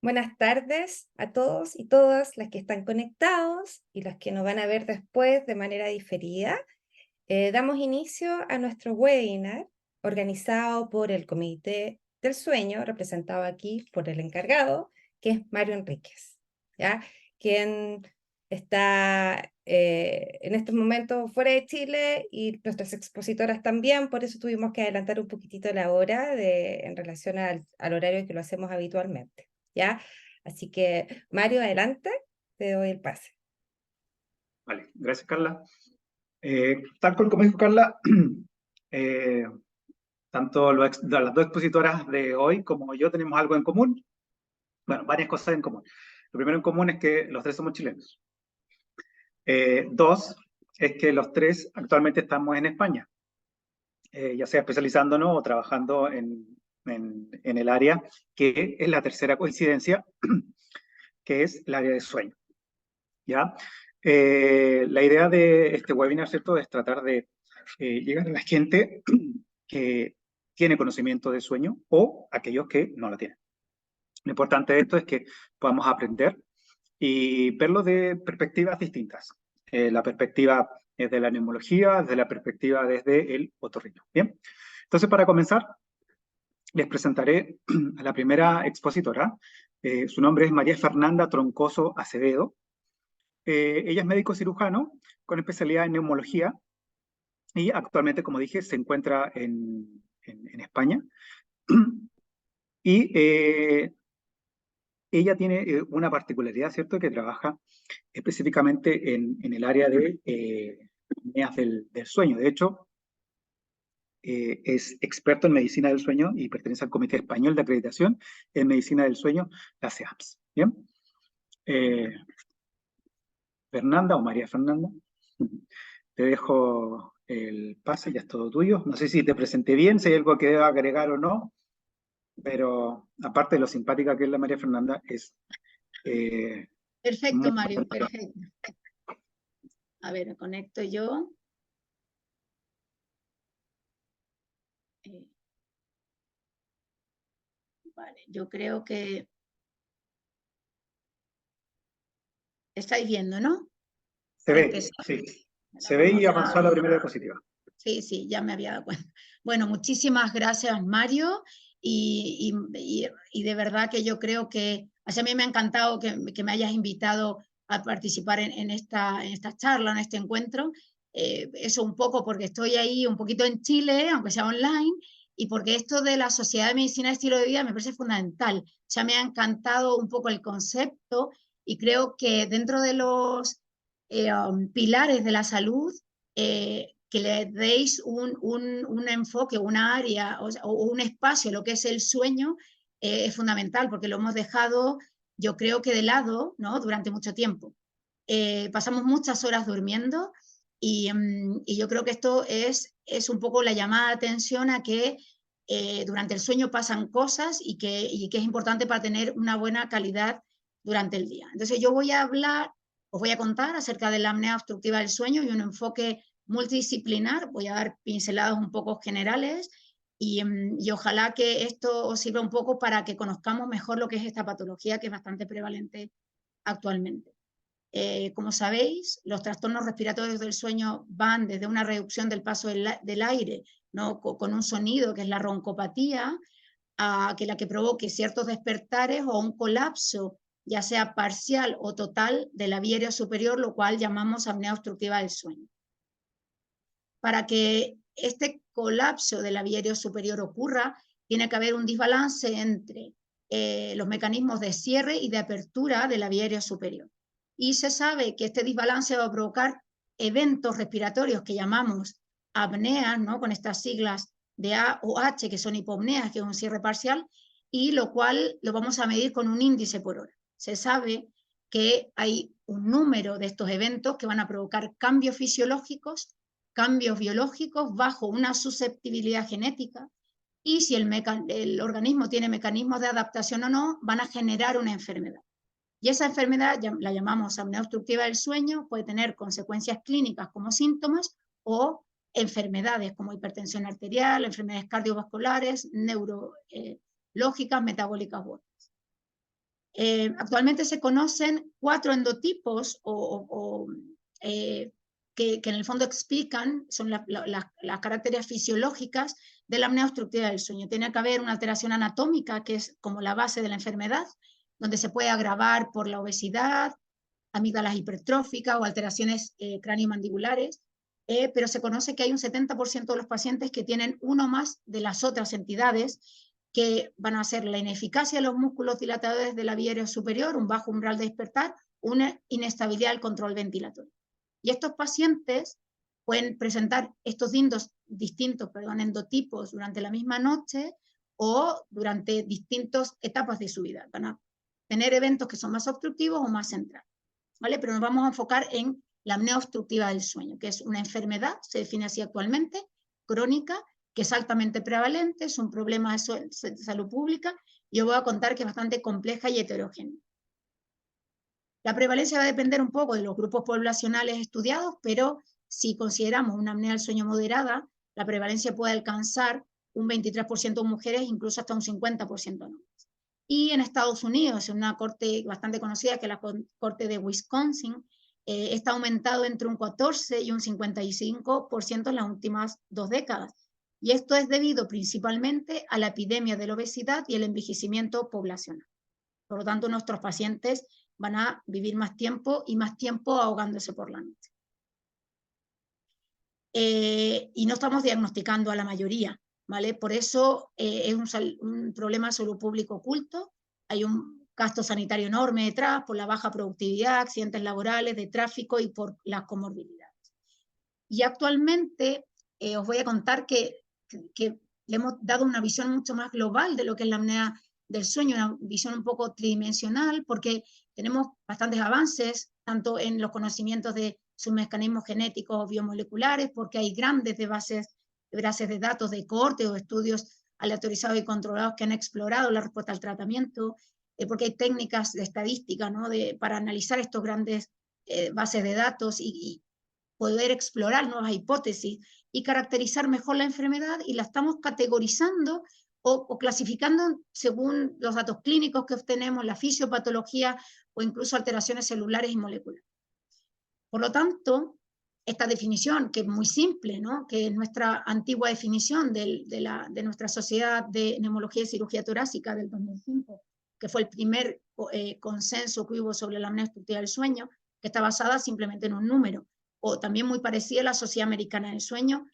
Buenas tardes a todos y todas las que están conectados y las que nos van a ver después de manera diferida. Damos inicio a nuestro webinar organizado por el Comité del Sueño, representado aquí por el encargado, que es Mario Enríquez, ¿ya? Quien está en estos momentos fuera de Chile y nuestras expositoras también, por eso tuvimos que adelantar un poquitito la hora en relación al horario que lo hacemos habitualmente, ¿ya? Así que, Mario, adelante, te doy el pase. Vale, gracias Carla. Tal cual como dijo Carla, eh, tanto las dos expositoras de hoy como yo tenemos algo en común. Bueno, varias cosas en común. Lo primero en común es que los tres somos chilenos. Dos, es que los tres actualmente estamos en España, ya sea especializándonos o trabajando en el área, que es la tercera coincidencia, que es el área de sueño. ¿Ya? La idea de este webinar, ¿cierto?, es tratar de llegar a la gente que tiene conocimiento de sueño o aquellos que no la tienen. Lo importante de esto es que podamos aprender y verlo de perspectivas distintas. La perspectiva es de la neumología, desde la perspectiva desde el otorrino. Bien, entonces para comenzar, les presentaré a la primera expositora. Su nombre es María Fernanda Troncoso Acevedo. Ella es médico cirujano con especialidad en neumología y actualmente, como dije, se encuentra en España. Y ella tiene una particularidad, ¿cierto?, que trabaja específicamente en el área de apneas del sueño. De hecho, es experto en medicina del sueño y pertenece al Comité Español de Acreditación en Medicina del Sueño, la CEAPS. ¿Bien? Fernanda o María Fernanda, te dejo el pase, ya es todo tuyo. No sé si te presenté bien, si hay algo que deba agregar o no, pero aparte de lo simpática que es la María Fernanda, es Perfecto, muy... Mario, perfecto. A ver, conecto yo. Vale, yo creo que estáis viendo, ¿no? Se Para ve, empezar. sí. Bueno, Se ve y vamos avanzó a la primera diapositiva. Sí, ya me había dado cuenta. Bueno, muchísimas gracias, Mario, y de verdad que yo creo que a mí me ha encantado que me hayas invitado a participar en esta charla, en este encuentro. Eso un poco porque estoy ahí un poquito en Chile, aunque sea online, y porque esto de la Sociedad de Medicina de Estilo de Vida me parece fundamental. Ya me ha encantado un poco el concepto y creo que dentro de los pilares de la salud, que le deis un enfoque, una área o un espacio, lo que es el sueño, es fundamental, porque lo hemos dejado, yo creo que de lado, ¿no?, durante mucho tiempo. Pasamos muchas horas durmiendo y yo creo que esto es un poco la llamada de atención a que durante el sueño pasan cosas y que es importante para tener una buena calidad durante el día. Entonces yo os voy a contar acerca de la apnea obstructiva del sueño y un enfoque multidisciplinar. Voy a dar pinceladas un poco generales y ojalá que esto os sirva un poco para que conozcamos mejor lo que es esta patología, que es bastante prevalente actualmente. Como sabéis, los trastornos respiratorios del sueño van desde una reducción del paso del aire, ¿no?, con un sonido, que es la roncopatía, a que la que provoque ciertos despertares o un colapso, ya sea parcial o total, de la vía aérea superior, lo cual llamamos apnea obstructiva del sueño. Para que este colapso de la vía aérea superior ocurra, tiene que haber un desbalance entre los mecanismos de cierre y de apertura de la vía aérea superior. Y se sabe que este desbalance va a provocar eventos respiratorios que llamamos apneas, ¿no?, con estas siglas de A o H, que son hipopneas, que es un cierre parcial, y lo cual lo vamos a medir con un índice por hora. Se sabe que hay un número de estos eventos que van a provocar cambios fisiológicos, cambios biológicos bajo una susceptibilidad genética, y si el organismo tiene mecanismos de adaptación o no, van a generar una enfermedad. Y esa enfermedad la llamamos apnea obstructiva del sueño, puede tener consecuencias clínicas como síntomas o enfermedades como hipertensión arterial, enfermedades cardiovasculares, neurológicas, metabólicas u otras. Actualmente se conocen 4 endotipos que en el fondo explican, son las características fisiológicas de la apnea obstructiva del sueño. Tiene que haber una alteración anatómica, que es como la base de la enfermedad, donde se puede agravar por la obesidad, amígdalas hipertróficas o alteraciones craniomandibulares, pero se conoce que hay un 70% de los pacientes que tienen uno más de las otras entidades, que van a ser la ineficacia de los músculos dilatadores de la vía aérea superior, un bajo umbral de despertar, una inestabilidad del control ventilatorio. Y estos pacientes pueden presentar estos distintos endotipos durante la misma noche o durante distintas etapas de su vida. Van a tener eventos que son más obstructivos o más centrales, ¿vale? Pero nos vamos a enfocar en la apnea obstructiva del sueño, que es una enfermedad, se define así actualmente, crónica, que es altamente prevalente, es un problema de salud pública, y yo voy a contar que es bastante compleja y heterogénea. La prevalencia va a depender un poco de los grupos poblacionales estudiados, pero si consideramos una apnea del sueño moderada, la prevalencia puede alcanzar un 23% en mujeres, incluso hasta un 50% en hombres. Y en Estados Unidos, en una corte bastante conocida, que es la corte de Wisconsin, está aumentado entre un 14 y un 55% en las últimas 2 décadas. Y esto es debido principalmente a la epidemia de la obesidad y el envejecimiento poblacional. Por lo tanto, nuestros pacientes van a vivir más tiempo y más tiempo ahogándose por la noche. Y no estamos diagnosticando a la mayoría, ¿vale? Por eso es un problema de salud público oculto. Hay un gasto sanitario enorme detrás por la baja productividad, accidentes laborales, de tráfico y por las comorbilidades. Y actualmente os voy a contar que le hemos dado una visión mucho más global de lo que es la apnea del sueño, una visión un poco tridimensional, porque tenemos bastantes avances, tanto en los conocimientos de sus mecanismos genéticos o biomoleculares, porque hay grandes bases de datos de cohorte o estudios aleatorizados y controlados que han explorado la respuesta al tratamiento, porque hay técnicas de estadística, ¿no? para analizar estos grandes bases de datos y poder explorar nuevas hipótesis y caracterizar mejor la enfermedad, y la estamos categorizando o clasificando según los datos clínicos que obtenemos, la fisiopatología o incluso alteraciones celulares y moleculares. Por lo tanto, esta definición, que es muy simple, ¿no? Que es nuestra antigua definición de nuestra Sociedad de Neumología y Cirugía Torácica del 2005, que fue el primer consenso que hubo sobre la apnea obstructiva del sueño, que está basada simplemente en un número, o también muy parecida a la Sociedad Americana del Sueño.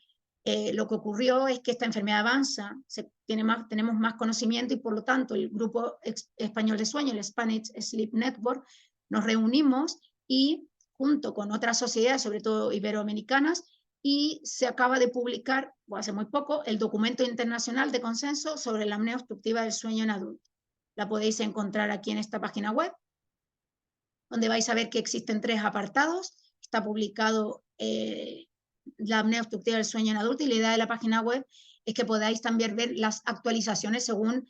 Lo que ocurrió es que esta enfermedad avanza, tenemos más conocimiento, y por lo tanto el Grupo Español de Sueño, el Spanish Sleep Network, nos reunimos y junto con otras sociedades, sobre todo iberoamericanas, y se acaba de publicar, hace muy poco, el documento internacional de consenso sobre la apnea obstructiva del sueño en adultos. La podéis encontrar aquí en esta página web, donde vais a ver que existen 3 apartados. Está publicado la apnea obstructiva del sueño en adultos, y la idea de la página web es que podáis también ver las actualizaciones según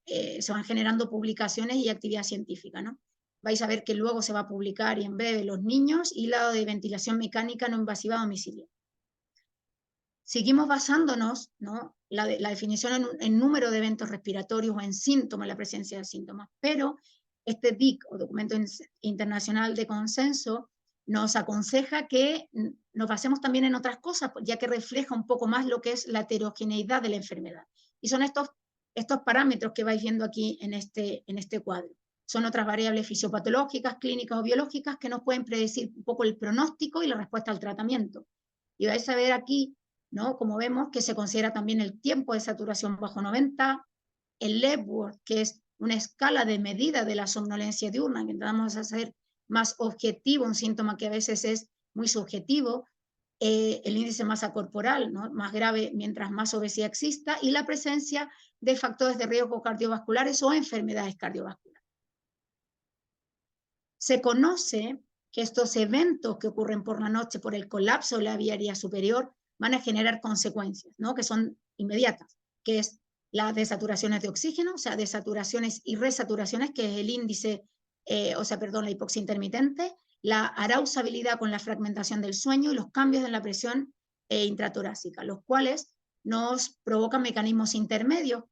se van generando publicaciones y actividad científica, ¿no? Vais a ver que luego se va a publicar, y en breve, los niños y la de ventilación mecánica no invasiva domiciliaria. Seguimos basándonos, ¿no? la definición en número de eventos respiratorios o en síntomas, la presencia de síntomas, pero este DIC, o Documento Internacional de Consenso, nos aconseja que nos basemos también en otras cosas, ya que refleja un poco más lo que es la heterogeneidad de la enfermedad. Y son estos parámetros que vais viendo aquí en este cuadro. Son otras variables fisiopatológicas, clínicas o biológicas que nos pueden predecir un poco el pronóstico y la respuesta al tratamiento. Y vais a ver aquí, ¿no? Como vemos, que se considera también el tiempo de saturación bajo 90, el Epworth, que es una escala de medida de la somnolencia diurna, que intentamos hacer más objetivo un síntoma que a veces es muy subjetivo, el índice de masa corporal, ¿no? Más grave mientras más obesidad exista, y la presencia de factores de riesgo cardiovasculares o enfermedades cardiovasculares. Se conoce que estos eventos que ocurren por la noche por el colapso de la vía aérea superior van a generar consecuencias, ¿no? Que son inmediatas, que es las desaturaciones de oxígeno, o sea, desaturaciones y resaturaciones, que es el índice, la hipoxia intermitente, la arausabilidad con la fragmentación del sueño y los cambios en la presión intratorácica, los cuales nos provocan mecanismos intermedios,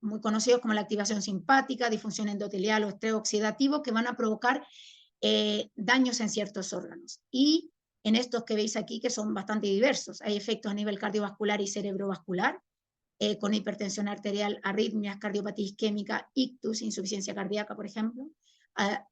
muy conocidos como la activación simpática, disfunción endotelial o estrés oxidativo, que van a provocar daños en ciertos órganos. Y en estos que veis aquí, que son bastante diversos, hay efectos a nivel cardiovascular y cerebrovascular, con hipertensión arterial, arritmias, cardiopatía isquémica, ictus, insuficiencia cardíaca, por ejemplo,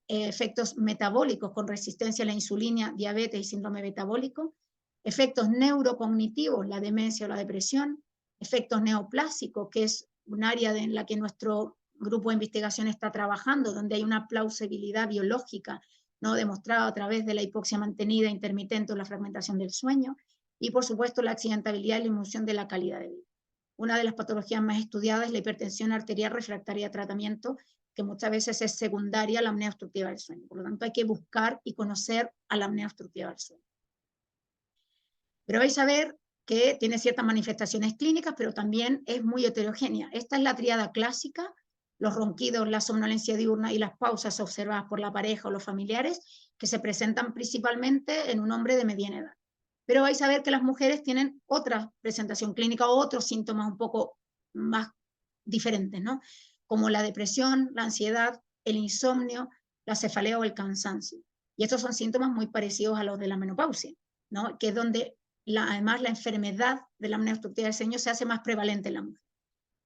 efectos metabólicos con resistencia a la insulina, diabetes y síndrome metabólico, efectos neurocognitivos, la demencia o la depresión, efectos neoplásicos, que es un área en la que nuestro grupo de investigación está trabajando, donde hay una plausibilidad biológica, ¿no?, demostrada a través de la hipoxia mantenida intermitente o la fragmentación del sueño, y por supuesto la accidentabilidad y la disminución de la calidad de vida. Una de las patologías más estudiadas es la hipertensión arterial refractaria a tratamiento, que muchas veces es secundaria a la apnea obstructiva del sueño. Por lo tanto, hay que buscar y conocer a la apnea obstructiva del sueño. Pero vais a ver que tiene ciertas manifestaciones clínicas, pero también es muy heterogénea. Esta es la tríada clásica: los ronquidos, la somnolencia diurna y las pausas observadas por la pareja o los familiares, que se presentan principalmente en un hombre de mediana edad. Pero vais a ver que las mujeres tienen otra presentación clínica o otros síntomas un poco más diferentes, ¿no?, como la depresión, la ansiedad, el insomnio, la cefalea o el cansancio. Y estos son síntomas muy parecidos a los de la menopausia, ¿no?, que es donde además la enfermedad de la apnea obstructiva del sueño se hace más prevalente en la mujer.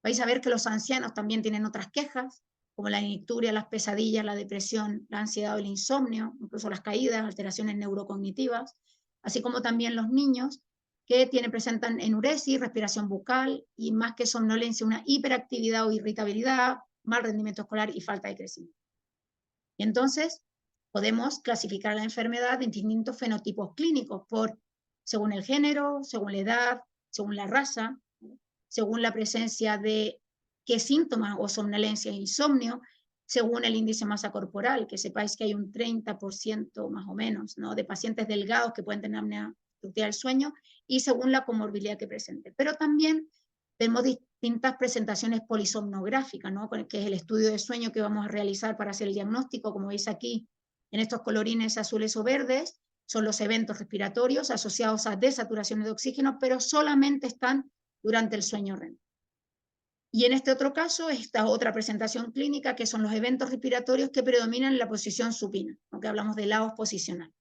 Vais a ver que los ancianos también tienen otras quejas, como la icturia, las pesadillas, la depresión, la ansiedad o el insomnio, incluso las caídas, alteraciones neurocognitivas, así como también los niños, que presentan enuresis, respiración bucal y, más que somnolencia, una hiperactividad o irritabilidad, mal rendimiento escolar y falta de crecimiento. Y entonces podemos clasificar la enfermedad en distintos fenotipos clínicos, según el género, según la edad, según la raza, según la presencia de qué síntomas o somnolencia e insomnio, según el índice de masa corporal, que sepáis que hay un 30% más o menos, ¿no?, de pacientes delgados que pueden tener apnea obstructiva del sueño, y según la comorbilidad que presente. Pero también tenemos distintas presentaciones polisomnográficas, ¿no?, que es el estudio de sueño que vamos a realizar para hacer el diagnóstico. Como veis aquí, en estos colorines azules o verdes, son los eventos respiratorios asociados a desaturaciones de oxígeno, pero solamente están durante el sueño REM. Y en este otro caso, esta otra presentación clínica, que son los eventos respiratorios que predominan en la posición supina, aunque hablamos de lados posicionales.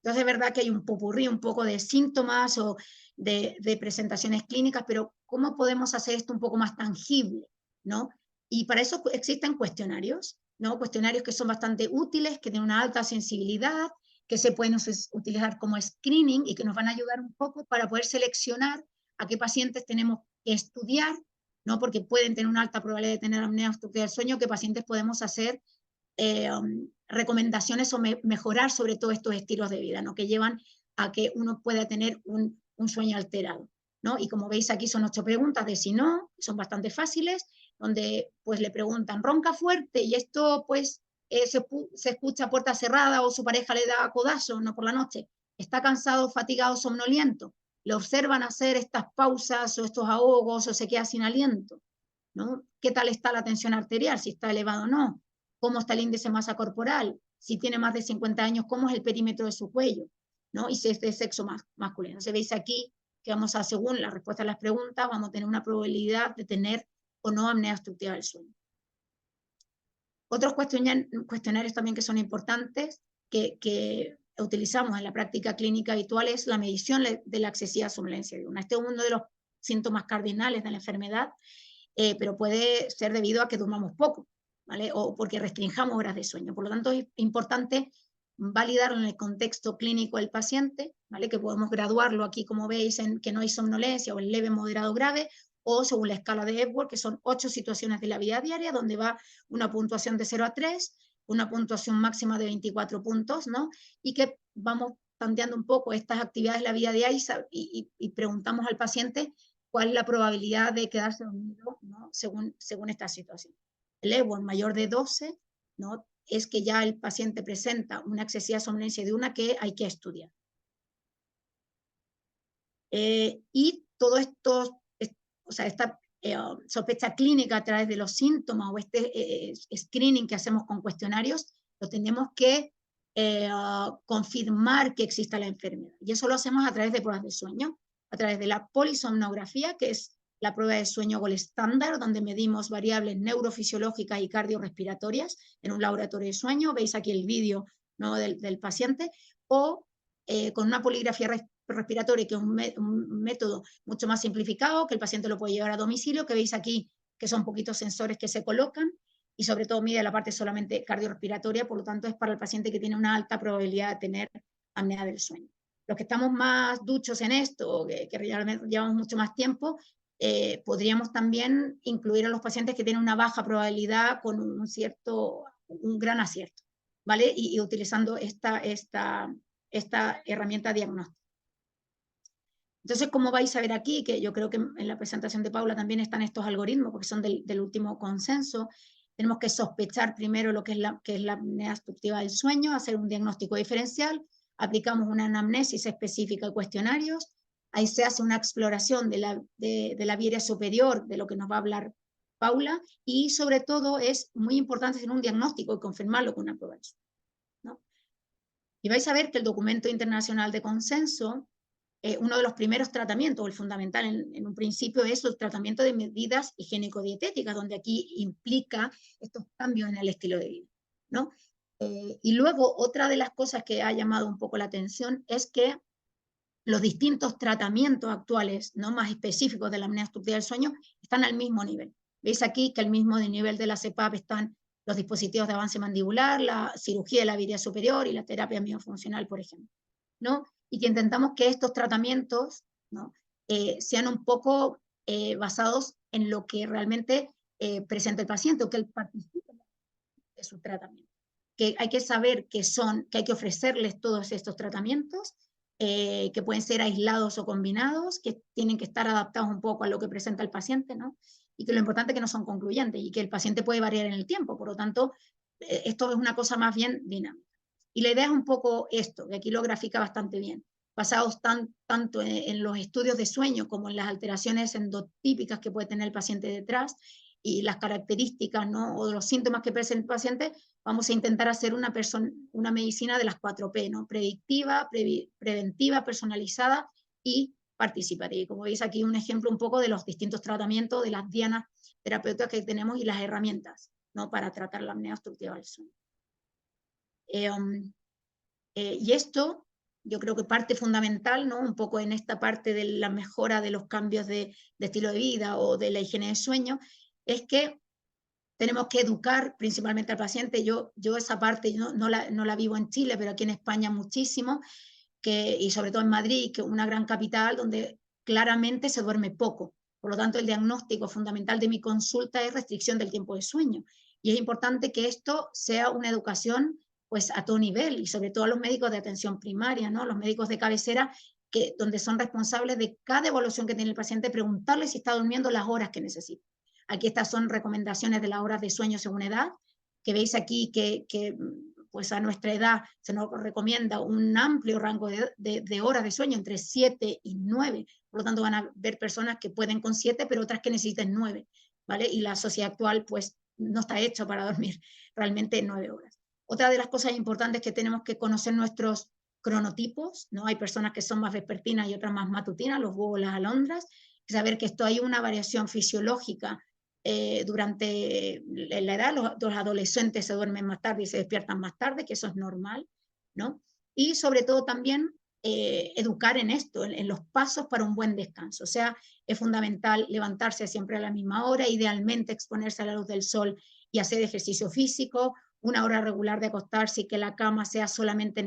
Entonces, es verdad que hay un popurrí un poco de síntomas o de presentaciones clínicas, pero ¿cómo podemos hacer esto un poco más tangible, ¿no? Y para eso existen cuestionarios, ¿no?, cuestionarios que son bastante útiles, que tienen una alta sensibilidad, que se pueden utilizar como screening y que nos van a ayudar un poco para poder seleccionar a qué pacientes tenemos que estudiar, ¿no?, porque pueden tener una alta probabilidad de tener apnea obstructiva del sueño, qué pacientes podemos hacer recomendaciones o mejorar sobre todo estos estilos de vida, ¿no?, que llevan a que uno pueda tener un sueño alterado, ¿no? Y como veis aquí son 8 preguntas de sí no, son bastante fáciles, donde pues le preguntan: ¿ronca fuerte? Y esto pues se escucha a puerta cerrada o su pareja le da codazo, ¿no?, por la noche. ¿Está cansado, fatigado, somnoliento? ¿Le observan hacer estas pausas o estos ahogos o se queda sin aliento, ¿no? ¿Qué tal está la tensión arterial? Si está elevado o no. ¿Cómo está el índice de masa corporal? Si tiene más de 50 años, ¿cómo es el perímetro de su cuello, ¿no? Y si es de sexo masculino. Entonces veis aquí que vamos a, según la respuesta a las preguntas, vamos a tener una probabilidad de tener o no apnea obstructiva del sueño. Otros cuestionarios también que son importantes, que utilizamos en la práctica clínica habitual, es la medición de la excesiva somnolencia diurna. Este es uno de los síntomas cardinales de la enfermedad, pero puede ser debido a que durmamos poco, ¿vale?, o porque restringamos horas de sueño. Por lo tanto, es importante validarlo en el contexto clínico del paciente, ¿vale?, que podemos graduarlo aquí, como veis, en que no hay somnolencia o en leve, moderado, grave, o según la escala de Epworth, que son 8 situaciones de la vida diaria, donde va una puntuación de 0 a 3, una puntuación máxima de 24 puntos, ¿no?, y que vamos tanteando un poco estas actividades de la vida diaria y preguntamos al paciente cuál es la probabilidad de quedarse dormido, ¿no?, según esta situación. El Epworth mayor de 12, ¿no?, es que ya el paciente presenta una excesiva somnolencia diurna que hay que estudiar. Y todo esto, o sea, esta sospecha clínica a través de los síntomas o este screening que hacemos con cuestionarios, lo tenemos que confirmar que exista la enfermedad. Y eso lo hacemos a través de pruebas de sueño, a través de la polisomnografía, que es la prueba de sueño Gold Standard, donde medimos variables neurofisiológicas y cardiorrespiratorias en un laboratorio de sueño. Veis aquí el vídeo, ¿no?, del paciente, o con una poligrafía respiratoria, que es un método mucho más simplificado, que el paciente lo puede llevar a domicilio, que veis aquí que son poquitos sensores que se colocan, y sobre todo mide la parte solamente cardiorrespiratoria, por lo tanto es para el paciente que tiene una alta probabilidad de tener apnea del sueño. Los que estamos más duchos en esto, que realmente llevamos mucho más tiempo, podríamos también incluir a los pacientes que tienen una baja probabilidad con un gran acierto, ¿vale? Y utilizando esta herramienta diagnóstica. Entonces, como vais a ver aquí, que yo creo que en la presentación de Paula también están estos algoritmos, porque son del último consenso, tenemos que sospechar primero lo que es la apnea obstructiva del sueño, hacer un diagnóstico diferencial, aplicamos una anamnesis específica y cuestionarios, ahí se hace una exploración de la vía aérea superior, de lo que nos va a hablar Paula, y sobre todo es muy importante hacer un diagnóstico y confirmarlo con una prueba, ¿no? Y vais a ver que el documento internacional de consenso, uno de los primeros tratamientos, el fundamental en un principio, es el tratamiento de medidas higiénico-dietéticas, donde aquí implica estos cambios en el estilo de vida, ¿no? Y luego, otra de las cosas que ha llamado un poco la atención es que los distintos tratamientos actuales, ¿no?, más específicos de la apnea obstructiva del sueño, están al mismo nivel. Veis aquí que al mismo nivel de la CPAP están los dispositivos de avance mandibular, la cirugía de la vía superior y la terapia miofuncional, por ejemplo, ¿no? Y que intentamos que estos tratamientos, ¿no?, sean un poco basados en lo que realmente presenta el paciente, o que él participe de su tratamiento. Que hay que saber que hay que ofrecerles todos estos tratamientos, que pueden ser aislados o combinados, que tienen que estar adaptados un poco a lo que presenta el paciente, ¿no? Y que lo importante es que no son concluyentes y que el paciente puede variar en el tiempo, por lo tanto, esto es una cosa más bien dinámica. Y la idea es un poco esto, que aquí lo grafica bastante bien, basados tanto en los estudios de sueño como en las alteraciones endotípicas que puede tener el paciente detrás y las características, ¿no?, o los síntomas que presenta el paciente. Vamos a intentar hacer una medicina de las 4P, ¿no? Predictiva, preventiva, personalizada y participativa. Y como veis aquí, un ejemplo un poco de los distintos tratamientos, de las dianas terapéuticas que tenemos y las herramientas, ¿no?, para tratar la apnea obstructiva del sueño. Y esto, yo creo que parte fundamental, ¿no?, un poco en esta parte de la mejora de los cambios de estilo de vida o de la higiene de sueño, es que tenemos que educar principalmente al paciente. Yo esa parte no la vivo en Chile, pero aquí en España muchísimo, y sobre todo en Madrid, que es una gran capital donde claramente se duerme poco. Por lo tanto, el diagnóstico fundamental de mi consulta es restricción del tiempo de sueño. Y es importante que esto sea una educación pues a todo nivel, y sobre todo a los médicos de atención primaria, ¿no?, los médicos de cabecera, donde son responsables de cada evaluación que tiene el paciente, preguntarle si está durmiendo las horas que necesita. Aquí estas son recomendaciones de las horas de sueño según edad, que veis aquí que pues a nuestra edad se nos recomienda un amplio rango de horas de sueño, entre 7 y 9. Por lo tanto, van a ver personas que pueden con 7, pero otras que necesitan 9, ¿vale? Y la sociedad actual pues no está hecha para dormir realmente 9 horas. Otra de las cosas importantes es que tenemos que conocer nuestros cronotipos, ¿no? Hay personas que son más vespertinas y otras más matutinas, los búhos, las alondras. Saber que esto hay una variación fisiológica durante la edad. Los adolescentes se duermen más tarde y se despiertan más tarde, que eso es normal, ¿no? Y sobre todo también educar en esto, en los pasos para un buen descanso. O sea, es fundamental levantarse siempre a la misma hora, idealmente exponerse a la luz del sol y hacer ejercicio físico, una hora regular de acostarse y que la cama sea solamente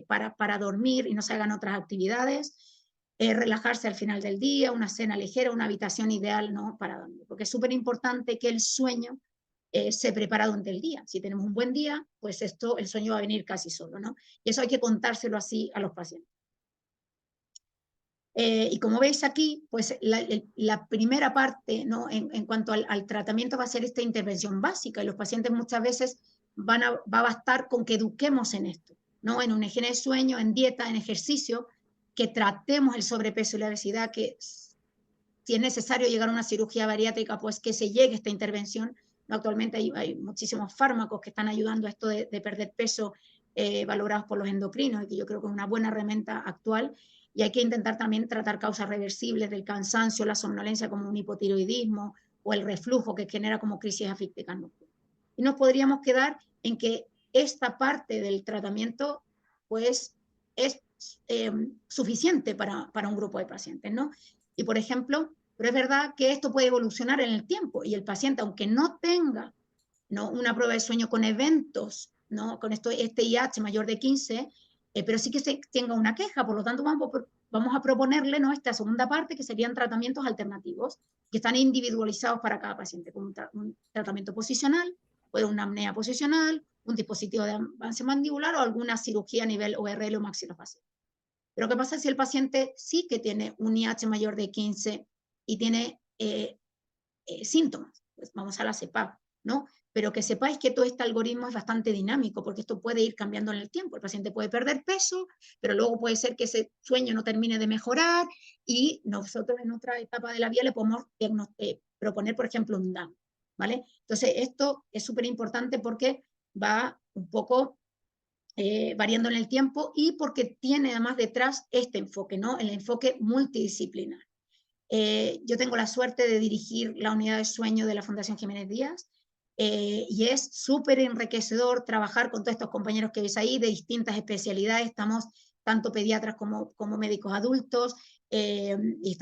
para dormir y no se hagan otras actividades. Relajarse al final del día, una cena ligera, una habitación ideal, ¿no?, para dormir, porque es súper importante que el sueño se prepara durante el día. Si tenemos un buen día, pues el sueño va a venir casi solo, ¿no? Y eso hay que contárselo así a los pacientes. Y como veis aquí, pues la primera parte, ¿no?, en cuanto al tratamiento va a ser esta intervención básica, y los pacientes muchas veces va a bastar con que eduquemos en esto, ¿no?, en una higiene de sueño, en dieta, en ejercicio, que tratemos el sobrepeso y la obesidad, que si es necesario llegar a una cirugía bariátrica, pues que se llegue a esta intervención. ¿No? Actualmente hay muchísimos fármacos que están ayudando a esto de perder peso, valorados por los endocrinos, y que yo creo que es una buena herramienta actual. y hay que intentar también tratar causas reversibles del cansancio, la somnolencia como un hipotiroidismo o el reflujo que genera como crisis afícticas nocturnas. Y nos podríamos quedar en que esta parte del tratamiento pues es suficiente para un grupo de pacientes, ¿no? Y por ejemplo, pero es verdad que esto puede evolucionar en el tiempo y el paciente, aunque no tenga, ¿no?, una prueba de sueño con eventos, ¿no?, con este IH mayor de 15, pero sí que tenga una queja, por lo tanto vamos a proponerle, ¿no?, esta segunda parte, que serían tratamientos alternativos, que están individualizados para cada paciente, con un tratamiento posicional, puede una apnea posicional, un dispositivo de avance mandibular o alguna cirugía a nivel ORL o maxilofacial. Pero ¿qué pasa si el paciente sí que tiene un IH mayor de 15 y tiene síntomas? Pues vamos a la CEPAP, ¿no? Pero que sepáis que todo este algoritmo es bastante dinámico, porque esto puede ir cambiando en el tiempo. El paciente puede perder peso, pero luego puede ser que ese sueño no termine de mejorar y nosotros en otra etapa de la vida le podemos proponer, por ejemplo, un DAM, ¿vale? Entonces, esto es súper importante porque va un poco variando en el tiempo y porque tiene además detrás este enfoque, ¿no?, el enfoque multidisciplinar. Yo tengo la suerte de dirigir la unidad de sueño de la Fundación Jiménez Díaz y es súper enriquecedor trabajar con todos estos compañeros que veis ahí de distintas especialidades. Estamos tanto pediatras como médicos adultos y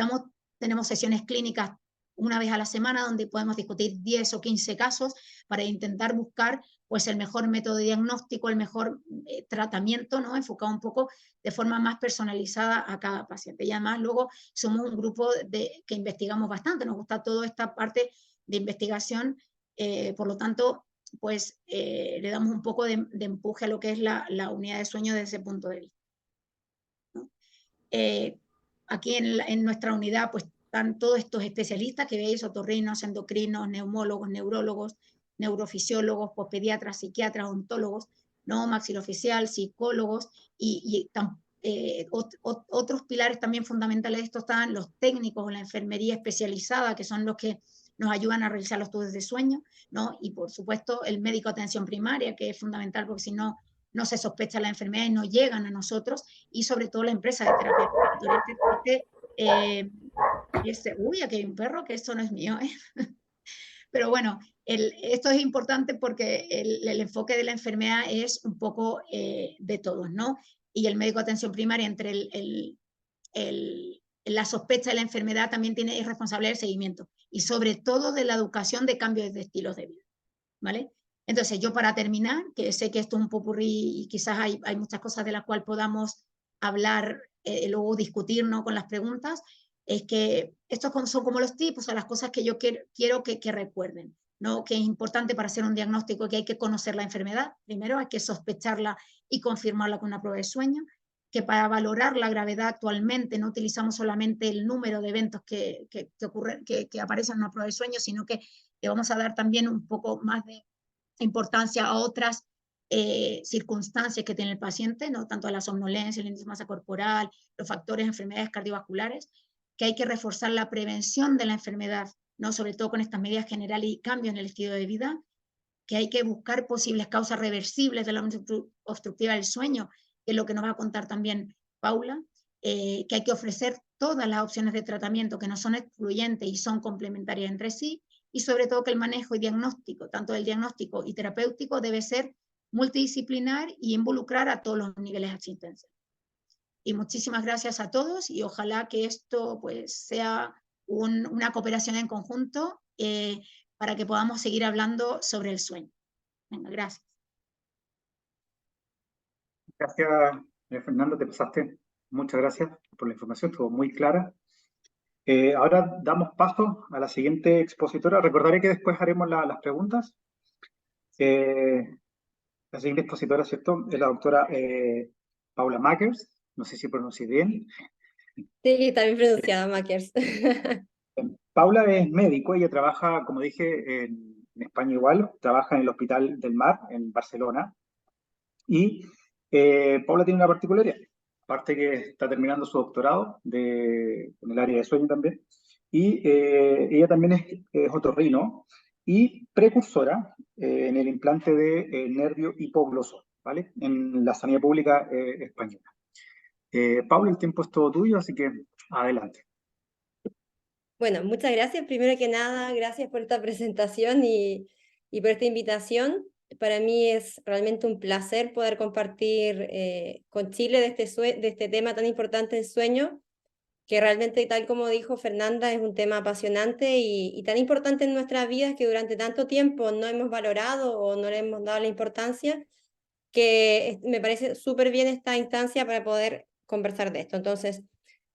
tenemos sesiones clínicas una vez a la semana donde podemos discutir 10 o 15 casos para intentar buscar pues el mejor método de diagnóstico, el mejor tratamiento, ¿no?, enfocado un poco de forma más personalizada a cada paciente. Y además luego somos un grupo que investigamos bastante, nos gusta toda esta parte de investigación, por lo tanto, pues le damos un poco de empuje a lo que es la unidad de sueño desde ese punto de vista, ¿no? Aquí en nuestra unidad pues están todos estos especialistas que veis, otorrinos, endocrinos, neumólogos, neurólogos, neurofisiólogos, pediatras, psiquiatras, ontólogos, ¿no?, maxilofacial, psicólogos y otros pilares también fundamentales de esto están los técnicos o la enfermería especializada, que son los que nos ayudan a realizar los estudios de sueño, ¿no? Y por supuesto el médico de atención primaria, que es fundamental porque si no, no se sospecha la enfermedad y no llegan a nosotros, y sobre todo la empresa de terapia uy, aquí hay un perro, que esto no es mío, ¿eh? Pero bueno, esto es importante porque el enfoque de la enfermedad es un poco de todos, ¿no? Y el médico de atención primaria, entre la sospecha de la enfermedad, también es responsable del seguimiento y sobre todo de la educación de cambios de estilos de vida, ¿vale? Entonces, yo para terminar, que sé que esto es un popurrí y quizás hay muchas cosas de las cuales podamos hablar, luego discutir, ¿no?, con las preguntas, es que estos son como los tipos, o sea, las cosas que yo quiero que recuerden, ¿no?, que es importante para hacer un diagnóstico, que hay que conocer la enfermedad, primero hay que sospecharla y confirmarla con una prueba de sueño, que para valorar la gravedad actualmente no utilizamos solamente el número de eventos que aparecen en una prueba de sueño, sino que le vamos a dar también un poco más de importancia a otras circunstancias que tiene el paciente, ¿no?, tanto a la somnolencia, el índice de masa corporal, los factores de enfermedades cardiovasculares, que hay que reforzar la prevención de la enfermedad, ¿no?, sobre todo con estas medidas generales y cambios en el estilo de vida, que hay que buscar posibles causas reversibles de la obstructiva del sueño, que es lo que nos va a contar también Paula, que hay que ofrecer todas las opciones de tratamiento que no son excluyentes y son complementarias entre sí, y sobre todo que el manejo y diagnóstico, tanto el diagnóstico y terapéutico, debe ser multidisciplinar y involucrar a todos los niveles asistenciales. Y muchísimas gracias a todos y ojalá que esto pues sea una cooperación en conjunto para que podamos seguir hablando sobre el sueño. Venga, gracias. Gracias, Fernando, te pasaste. Muchas gracias por la información, estuvo muy clara. Ahora damos paso a la siguiente expositora. Recordaré que después haremos las preguntas. La siguiente expositora, ¿cierto?, es la doctora Paula Makers. No sé si pronuncié bien. Sí, está bien pronunciada, Makers. Paula es médico, ella trabaja, como dije, en España igual, trabaja en el Hospital del Mar, en Barcelona. Y Paula tiene una particularidad, aparte que está terminando su doctorado en el área de sueño también, y ella también es otorrino y precursora en el implante de nervio hipogloso, ¿vale?, en la sanidad pública española. Paula, el tiempo es todo tuyo, así que adelante. Bueno, muchas gracias. Primero que nada, gracias por esta presentación y por esta invitación. Para mí es realmente un placer poder compartir con Chile de este tema tan importante del sueño, que realmente, tal como dijo Fernanda, es un tema apasionante y tan importante en nuestras vidas que durante tanto tiempo no hemos valorado o no le hemos dado la importancia, que me parece súper bien esta instancia para poder conversar de esto. Entonces,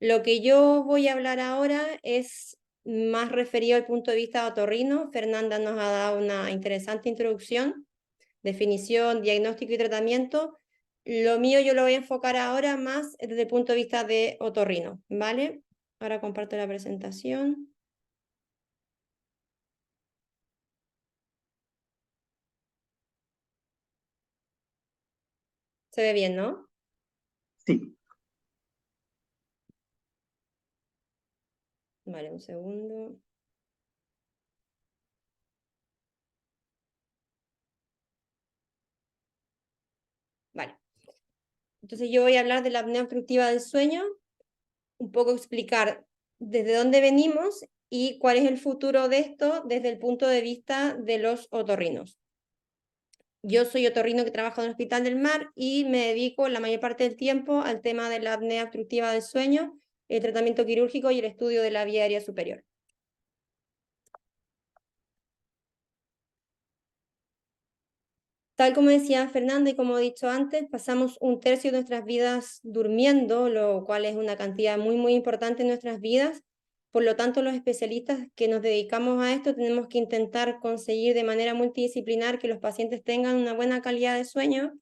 lo que yo voy a hablar ahora es más referido al punto de vista otorrino. Fernanda nos ha dado una interesante introducción, definición, diagnóstico y tratamiento. Lo mío yo lo voy a enfocar ahora más desde el punto de vista de otorrino, ¿vale? Ahora comparto la presentación. Se ve bien, ¿no? Sí. Vale, un segundo. Vale. Entonces yo voy a hablar de la apnea obstructiva del sueño, un poco explicar desde dónde venimos y cuál es el futuro de esto desde el punto de vista de los otorrinos. Yo soy otorrino que trabajo en el Hospital del Mar y me dedico la mayor parte del tiempo al tema de la apnea obstructiva del sueño, el tratamiento quirúrgico y el estudio de la vía aérea superior. Tal como decía Fernanda y como he dicho antes, pasamos un tercio de nuestras vidas durmiendo, lo cual es una cantidad muy importante en nuestras vidas. Por lo tanto, los especialistas que nos dedicamos a esto tenemos que intentar conseguir de manera multidisciplinar que los pacientes tengan una buena calidad de sueño,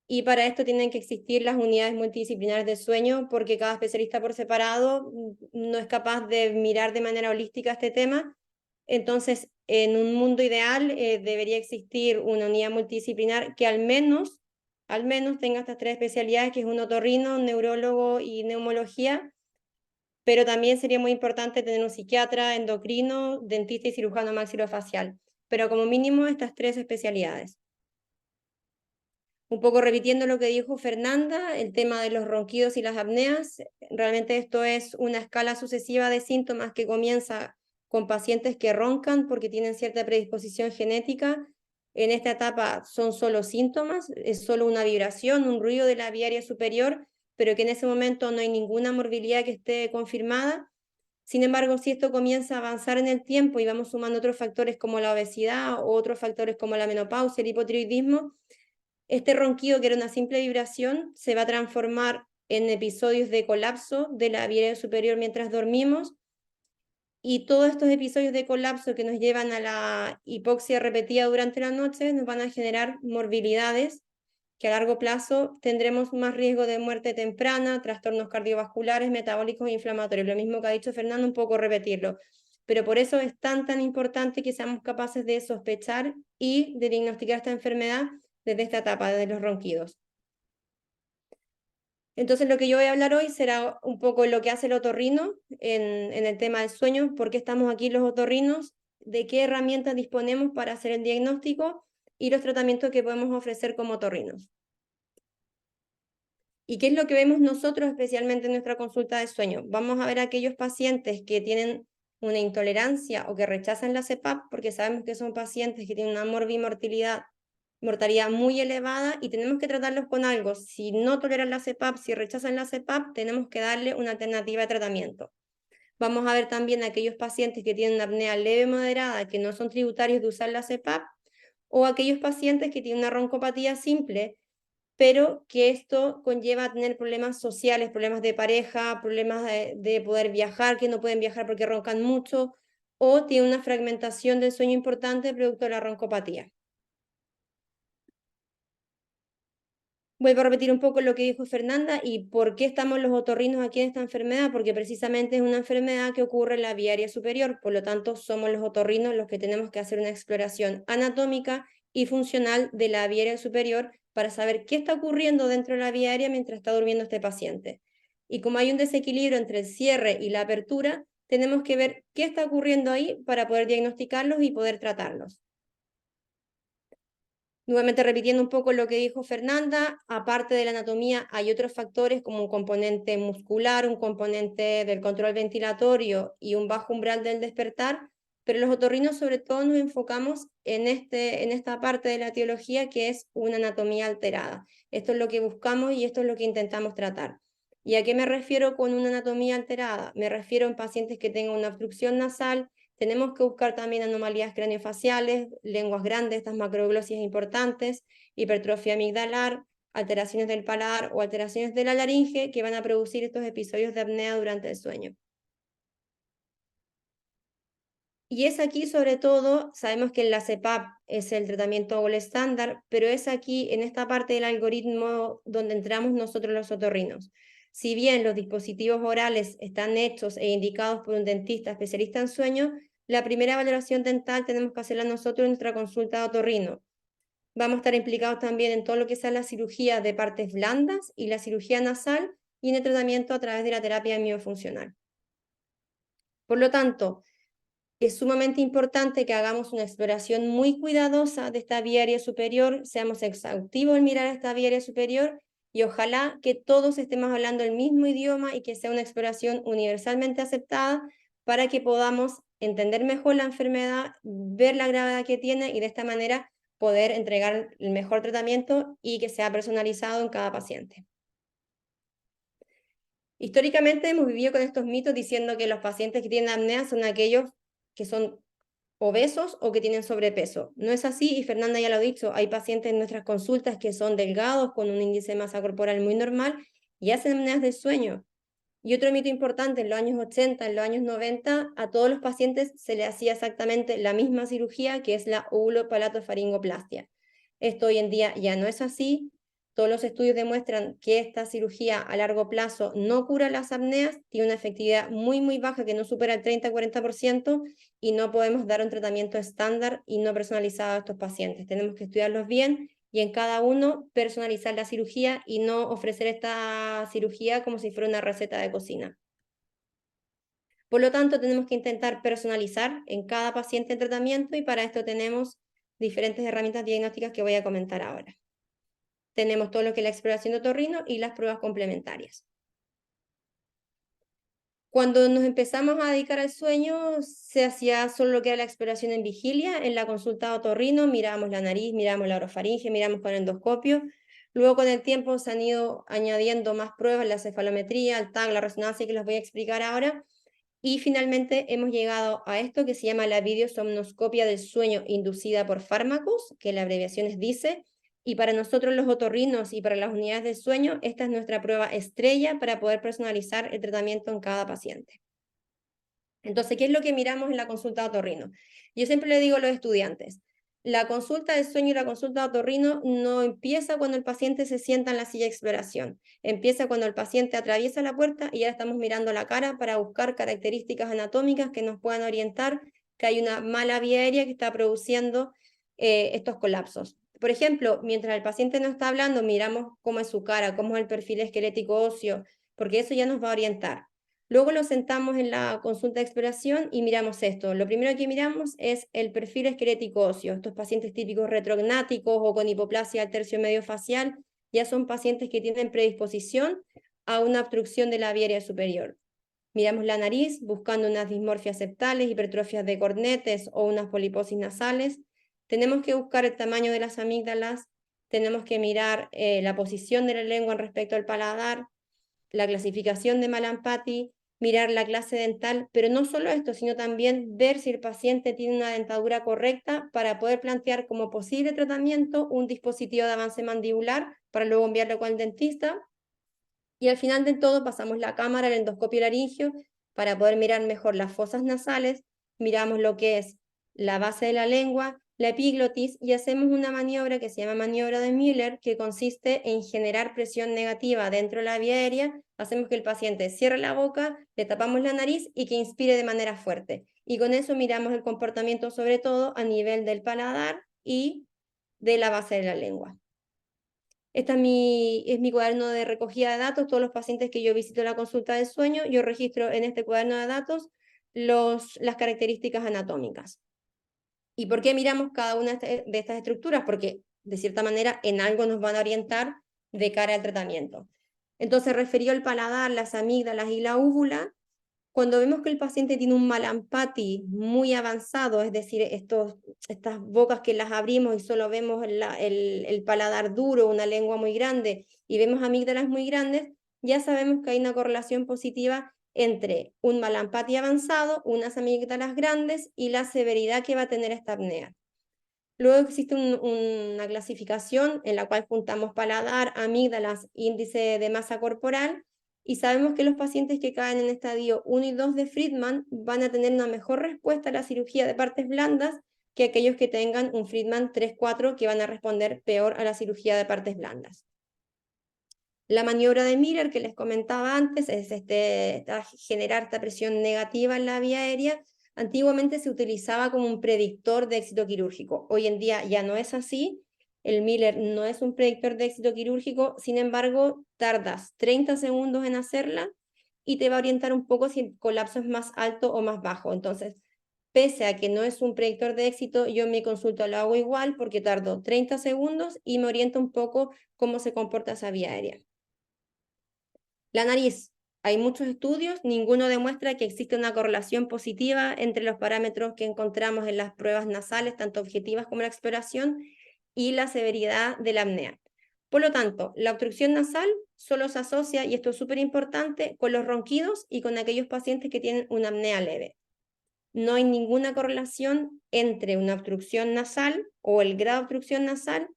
y para esto tienen que existir las unidades multidisciplinares de sueño, porque cada especialista por separado no es capaz de mirar de manera holística este tema. Entonces, en un mundo ideal debería existir una unidad multidisciplinar que al menos tenga estas tres especialidades, que es un otorrino, un neurólogo y neumología, pero también sería muy importante tener un psiquiatra, endocrino, dentista y cirujano maxilofacial, pero como mínimo estas tres especialidades. Un poco repitiendo lo que dijo Fernanda, el tema de los ronquidos y las apneas, realmente esto es una escala sucesiva de síntomas que comienza con pacientes que roncan porque tienen cierta predisposición genética. En esta etapa son solo síntomas, es solo una vibración, un ruido de la vía aérea superior, pero que en ese momento no hay ninguna morbilidad que esté confirmada. Sin embargo, si esto comienza a avanzar en el tiempo y vamos sumando otros factores como la obesidad o otros factores como la menopausia, el hipotiroidismo, este ronquido, que era una simple vibración, se va a transformar en episodios de colapso de la vía aérea superior mientras dormimos, y todos estos episodios de colapso que nos llevan a la hipoxia repetida durante la noche nos van a generar morbilidades que a largo plazo tendremos más riesgo de muerte temprana, trastornos cardiovasculares, metabólicos e inflamatorios. Lo mismo que ha dicho Fernando, un poco repetirlo. Pero por eso es tan importante que seamos capaces de sospechar y de diagnosticar esta enfermedad desde esta etapa de los ronquidos. Entonces lo que yo voy a hablar hoy será un poco lo que hace el otorrino en el tema del sueño, por qué estamos aquí los otorrinos, de qué herramientas disponemos para hacer el diagnóstico y los tratamientos que podemos ofrecer como otorrinos. ¿Y qué es lo que vemos nosotros especialmente en nuestra consulta de sueño? Vamos a ver a aquellos pacientes que tienen una intolerancia o que rechazan la CPAP, porque sabemos que son pacientes que tienen una morbimortalidad muy elevada y tenemos que tratarlos con algo. Si no toleran la CPAP, si rechazan la CPAP, tenemos que darle una alternativa de tratamiento. Vamos a ver también a aquellos pacientes que tienen una apnea leve moderada, que no son tributarios de usar la CPAP, o aquellos pacientes que tienen una roncopatía simple, pero que esto conlleva a tener problemas sociales, problemas de pareja, problemas de poder viajar, que no pueden viajar porque roncan mucho, o tiene una fragmentación del sueño importante producto de la roncopatía. Vuelvo a repetir un poco lo que dijo Fernanda y por qué estamos los otorrinos aquí en esta enfermedad, porque precisamente es una enfermedad que ocurre en la vía aérea superior, por lo tanto somos los otorrinos los que tenemos que hacer una exploración anatómica y funcional de la vía aérea superior para saber qué está ocurriendo dentro de la vía aérea mientras está durmiendo este paciente. Y como hay un desequilibrio entre el cierre y la apertura, tenemos que ver qué está ocurriendo ahí para poder diagnosticarlos y poder tratarlos. Nuevamente repitiendo un poco lo que dijo Fernanda, aparte de la anatomía hay otros factores como un componente muscular, un componente del control ventilatorio y un bajo umbral del despertar, pero los otorrinos sobre todo nos enfocamos en esta parte de la etiología que es una anatomía alterada. Esto es lo que buscamos y esto es lo que intentamos tratar. ¿Y a qué me refiero con una anatomía alterada? Me refiero en pacientes que tengan una obstrucción nasal. Tenemos que buscar también anomalías craniofaciales, lenguas grandes, estas macroglosias importantes, hipertrofia amigdalar, alteraciones del paladar o alteraciones de la laringe que van a producir estos episodios de apnea durante el sueño. Y es aquí, sobre todo, sabemos que la CPAP es el tratamiento gold estándar, pero es aquí, en esta parte del algoritmo, donde entramos nosotros los otorrinos. Si bien los dispositivos orales están hechos e indicados por un dentista especialista en sueño, la primera valoración dental tenemos que hacerla nosotros en nuestra consulta de otorrino. Vamos a estar implicados también en todo lo que sea la cirugía de partes blandas y la cirugía nasal y en el tratamiento a través de la terapia miofuncional. Por lo tanto, es sumamente importante que hagamos una exploración muy cuidadosa de esta vía aérea superior, seamos exhaustivos en mirar esta vía aérea superior y ojalá que todos estemos hablando el mismo idioma y que sea una exploración universalmente aceptada para que podamos entender mejor la enfermedad, ver la gravedad que tiene y de esta manera poder entregar el mejor tratamiento y que sea personalizado en cada paciente. Históricamente hemos vivido con estos mitos diciendo que los pacientes que tienen apnea son aquellos que son obesos o que tienen sobrepeso. No es así y Fernanda ya lo ha dicho, hay pacientes en nuestras consultas que son delgados con un índice de masa corporal muy normal y hacen apneas de sueño. Y otro mito importante, en los años 80, en los años 90, a todos los pacientes se les hacía exactamente la misma cirugía que es la uvulopalatoffaringoplastia. Esto hoy en día ya no es así. Todos los estudios demuestran que esta cirugía a largo plazo no cura las apneas, tiene una efectividad muy baja que no supera el 30-40% y no podemos dar un tratamiento estándar y no personalizado a estos pacientes. Tenemos que estudiarlos bien y en cada uno personalizar la cirugía y no ofrecer esta cirugía como si fuera una receta de cocina. Por lo tanto, tenemos que intentar personalizar en cada paciente el tratamiento y para esto tenemos diferentes herramientas diagnósticas que voy a comentar ahora. Tenemos todo lo que es la exploración de otorrino y las pruebas complementarias. Cuando nos empezamos a dedicar al sueño, se hacía solo lo que era la exploración en vigilia. En la consulta de otorrino mirábamos la nariz, mirábamos la orofaringe, mirábamos con endoscopio. Luego con el tiempo se han ido añadiendo más pruebas, la cefalometría, el TAC, la resonancia, que les voy a explicar ahora. Y finalmente hemos llegado a esto que se llama la videosomnoscopia del sueño inducida por fármacos, que la abreviación es DISE, y para nosotros los otorrinos y para las unidades de sueño, esta es nuestra prueba estrella para poder personalizar el tratamiento en cada paciente. Entonces, ¿qué es lo que miramos en la consulta de otorrino? Yo siempre le digo a los estudiantes, la consulta de sueño y la consulta de otorrino no empieza cuando el paciente se sienta en la silla de exploración, empieza cuando el paciente atraviesa la puerta y ya estamos mirando la cara para buscar características anatómicas que nos puedan orientar que hay una mala vía aérea que está produciendo estos colapsos. Por ejemplo, mientras el paciente no está hablando, miramos cómo es su cara, cómo es el perfil esquelético óseo, porque eso ya nos va a orientar. Luego lo sentamos en la consulta de exploración y miramos esto. Lo primero que miramos es el perfil esquelético óseo. Estos pacientes típicos retrognáticos o con hipoplasia del tercio medio facial ya son pacientes que tienen predisposición a una obstrucción de la vía aérea superior. Miramos la nariz buscando unas dismorfias septales, hipertrofias de cornetes o unas poliposis nasales. Tenemos que buscar el tamaño de las amígdalas, tenemos que mirar la posición de la lengua respecto al paladar, la clasificación de Mallampati, mirar la clase dental, pero no solo esto, sino también ver si el paciente tiene una dentadura correcta para poder plantear como posible tratamiento un dispositivo de avance mandibular para luego enviarlo con el dentista. Y al final de todo pasamos la cámara, el endoscopio laringio, para poder mirar mejor las fosas nasales, miramos lo que es la base de la lengua, la epiglotis, y hacemos una maniobra que se llama maniobra de Müller, que consiste en generar presión negativa dentro de la vía aérea, hacemos que el paciente cierre la boca, le tapamos la nariz y que inspire de manera fuerte. Y con eso miramos el comportamiento sobre todo a nivel del paladar y de la base de la lengua. Este es mi cuaderno de recogida de datos. Todos los pacientes que yo visito la consulta de sueño, yo registro en este cuaderno de datos las características anatómicas. ¿Y por qué miramos cada una de estas estructuras? Porque de cierta manera en algo nos van a orientar de cara al tratamiento. Entonces, referido al paladar, las amígdalas y la úvula, cuando vemos que el paciente tiene un malampati muy avanzado, es decir, estas bocas que las abrimos y solo vemos el paladar duro, una lengua muy grande, y vemos amígdalas muy grandes, ya sabemos que hay una correlación positiva entre un malampati avanzado, unas amígdalas grandes y la severidad que va a tener esta apnea. Luego existe una clasificación en la cual juntamos paladar, amígdalas, índice de masa corporal, y sabemos que los pacientes que caen en estadio 1 y 2 de Friedman van a tener una mejor respuesta a la cirugía de partes blandas que aquellos que tengan un Friedman 3-4, que van a responder peor a la cirugía de partes blandas. La maniobra de Miller que les comentaba antes es generar esta presión negativa en la vía aérea. Antiguamente se utilizaba como un predictor de éxito quirúrgico. Hoy en día ya no es así. El Miller no es un predictor de éxito quirúrgico, sin embargo, tardas 30 segundos en hacerla y te va a orientar un poco si el colapso es más alto o más bajo. Entonces, pese a que no es un predictor de éxito, yo en mi consulta lo hago igual porque tardo 30 segundos y me orienta un poco cómo se comporta esa vía aérea. La nariz. Hay muchos estudios, ninguno demuestra que existe una correlación positiva entre los parámetros que encontramos en las pruebas nasales, tanto objetivas como la exploración, y la severidad de la apnea. Por lo tanto, la obstrucción nasal solo se asocia, y esto es súper importante, con los ronquidos y con aquellos pacientes que tienen una apnea leve. No hay ninguna correlación entre una obstrucción nasal o el grado de obstrucción nasal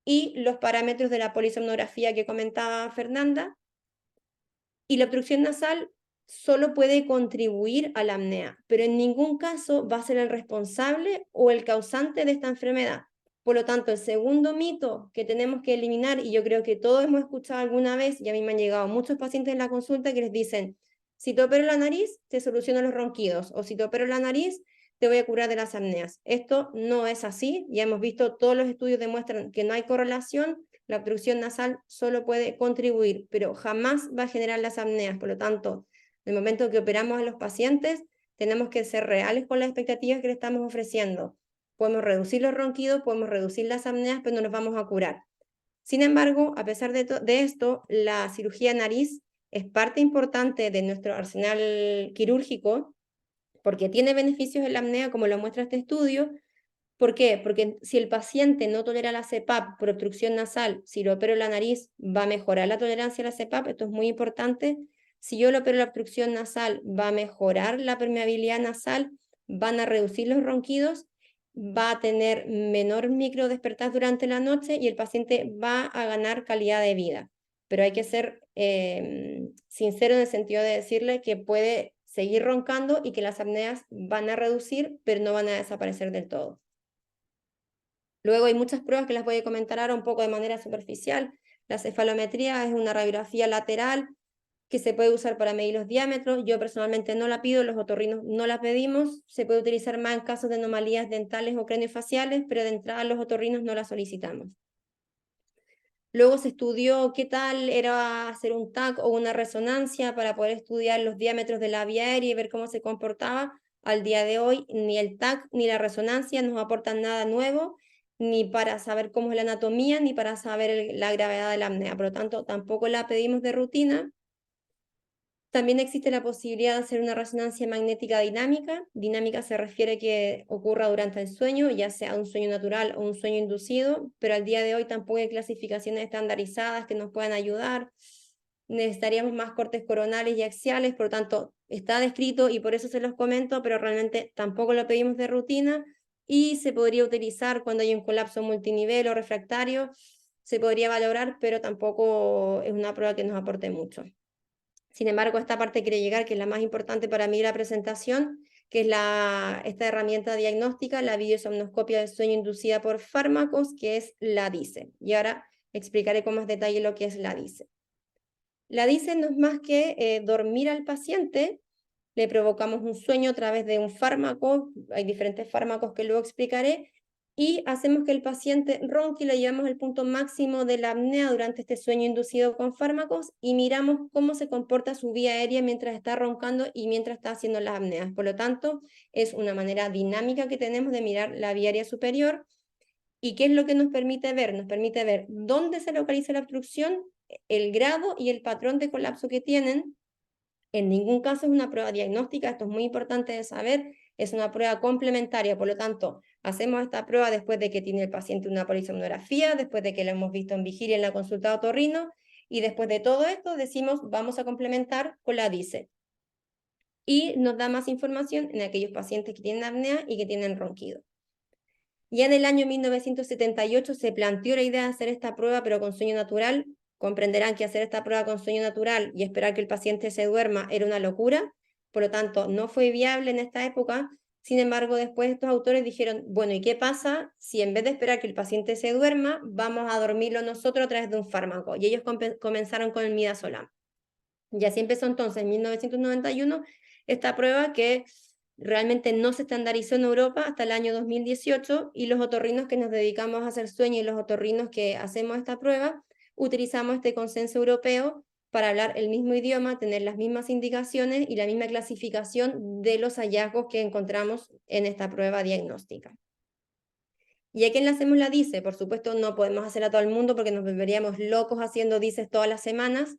y los parámetros de la polisomnografía que comentaba Fernanda. Y la obstrucción nasal solo puede contribuir a la apnea, pero en ningún caso va a ser el responsable o el causante de esta enfermedad. Por lo tanto, el segundo mito que tenemos que eliminar, y yo creo que todos hemos escuchado alguna vez, y a mí me han llegado muchos pacientes en la consulta que les dicen, si te opero la nariz, te soluciono los ronquidos, o si te opero la nariz, te voy a curar de las apneas. Esto no es así, ya hemos visto, todos los estudios demuestran que no hay correlación. La obstrucción nasal solo puede contribuir, pero jamás va a generar las apneas. Por lo tanto, en el momento que operamos a los pacientes, tenemos que ser reales con las expectativas que le estamos ofreciendo. Podemos reducir los ronquidos, podemos reducir las apneas, pero no nos vamos a curar. Sin embargo, a pesar de esto, la cirugía nariz es parte importante de nuestro arsenal quirúrgico porque tiene beneficios en la apnea, como lo muestra este estudio. ¿Por qué? Porque si el paciente no tolera la CPAP por obstrucción nasal, si lo opero la nariz, va a mejorar la tolerancia a la CPAP, esto es muy importante. Si yo lo opero la obstrucción nasal, va a mejorar la permeabilidad nasal, van a reducir los ronquidos, va a tener menor micro despertar durante la noche y el paciente va a ganar calidad de vida. Pero hay que ser sincero en el sentido de decirle que puede seguir roncando y que las apneas van a reducir, pero no van a desaparecer del todo. Luego hay muchas pruebas que las voy a comentar ahora un poco de manera superficial. La cefalometría es una radiografía lateral que se puede usar para medir los diámetros. Yo personalmente no la pido, los otorrinos no la pedimos. Se puede utilizar más en casos de anomalías dentales o craniofaciales, pero de entrada los otorrinos no la solicitamos. Luego se estudió qué tal era hacer un TAC o una resonancia para poder estudiar los diámetros de la vía aérea y ver cómo se comportaba. Al día de hoy, ni el TAC ni la resonancia nos aportan nada nuevo, ni para saber cómo es la anatomía, ni para saber la gravedad de la apnea. Por lo tanto, tampoco la pedimos de rutina. También existe la posibilidad de hacer una resonancia magnética dinámica. Dinámica se refiere a que ocurra durante el sueño, ya sea un sueño natural o un sueño inducido, pero al día de hoy tampoco hay clasificaciones estandarizadas que nos puedan ayudar. Necesitaríamos más cortes coronales y axiales, por lo tanto, está descrito y por eso se los comento, pero realmente tampoco lo pedimos de rutina y se podría utilizar cuando hay un colapso multinivel o refractario, se podría valorar, pero tampoco es una prueba que nos aporte mucho. Sin embargo, esta parte quiere llegar, que es la más importante para mí de la presentación, que es esta herramienta diagnóstica, la videosomnoscopia del sueño inducida por fármacos, que es la DISE. Y ahora explicaré con más detalle lo que es la DISE. La DISE no es más que dormir al paciente, le provocamos un sueño a través de un fármaco, hay diferentes fármacos que luego explicaré, y hacemos que el paciente ronque y le llevamos el punto máximo de la apnea durante este sueño inducido con fármacos y miramos cómo se comporta su vía aérea mientras está roncando y mientras está haciendo las apneas. Por lo tanto, es una manera dinámica que tenemos de mirar la vía aérea superior ¿Y qué es lo que nos permite ver? Nos permite ver dónde se localiza la obstrucción, el grado y el patrón de colapso que tienen. En ningún caso es una prueba diagnóstica, esto es muy importante de saber, es una prueba complementaria, por lo tanto, hacemos esta prueba después de que tiene el paciente una polisomnografía, después de que lo hemos visto en vigilia en la consulta de otorrino, y después de todo esto decimos, vamos a complementar con la DICE. Y nos da más información en aquellos pacientes que tienen apnea y que tienen ronquido. Ya en el año 1978 se planteó la idea de hacer esta prueba, pero con sueño natural. Comprenderán que hacer esta prueba con sueño natural y esperar que el paciente se duerma era una locura, por lo tanto no fue viable en esta época. Sin embargo, después estos autores dijeron, bueno, ¿y qué pasa si en vez de esperar que el paciente se duerma, vamos a dormirlo nosotros a través de un fármaco? Y ellos comenzaron con el midazolam. Y así empezó entonces en 1991 esta prueba que realmente no se estandarizó en Europa hasta el año 2018, y los otorrinos que nos dedicamos a hacer sueño y los otorrinos que hacemos esta prueba, utilizamos este consenso europeo para hablar el mismo idioma, tener las mismas indicaciones y la misma clasificación de los hallazgos que encontramos en esta prueba diagnóstica. ¿Y a quién le hacemos la DICE? Por supuesto no podemos hacer a todo el mundo porque nos volveríamos locos haciendo DICEs todas las semanas.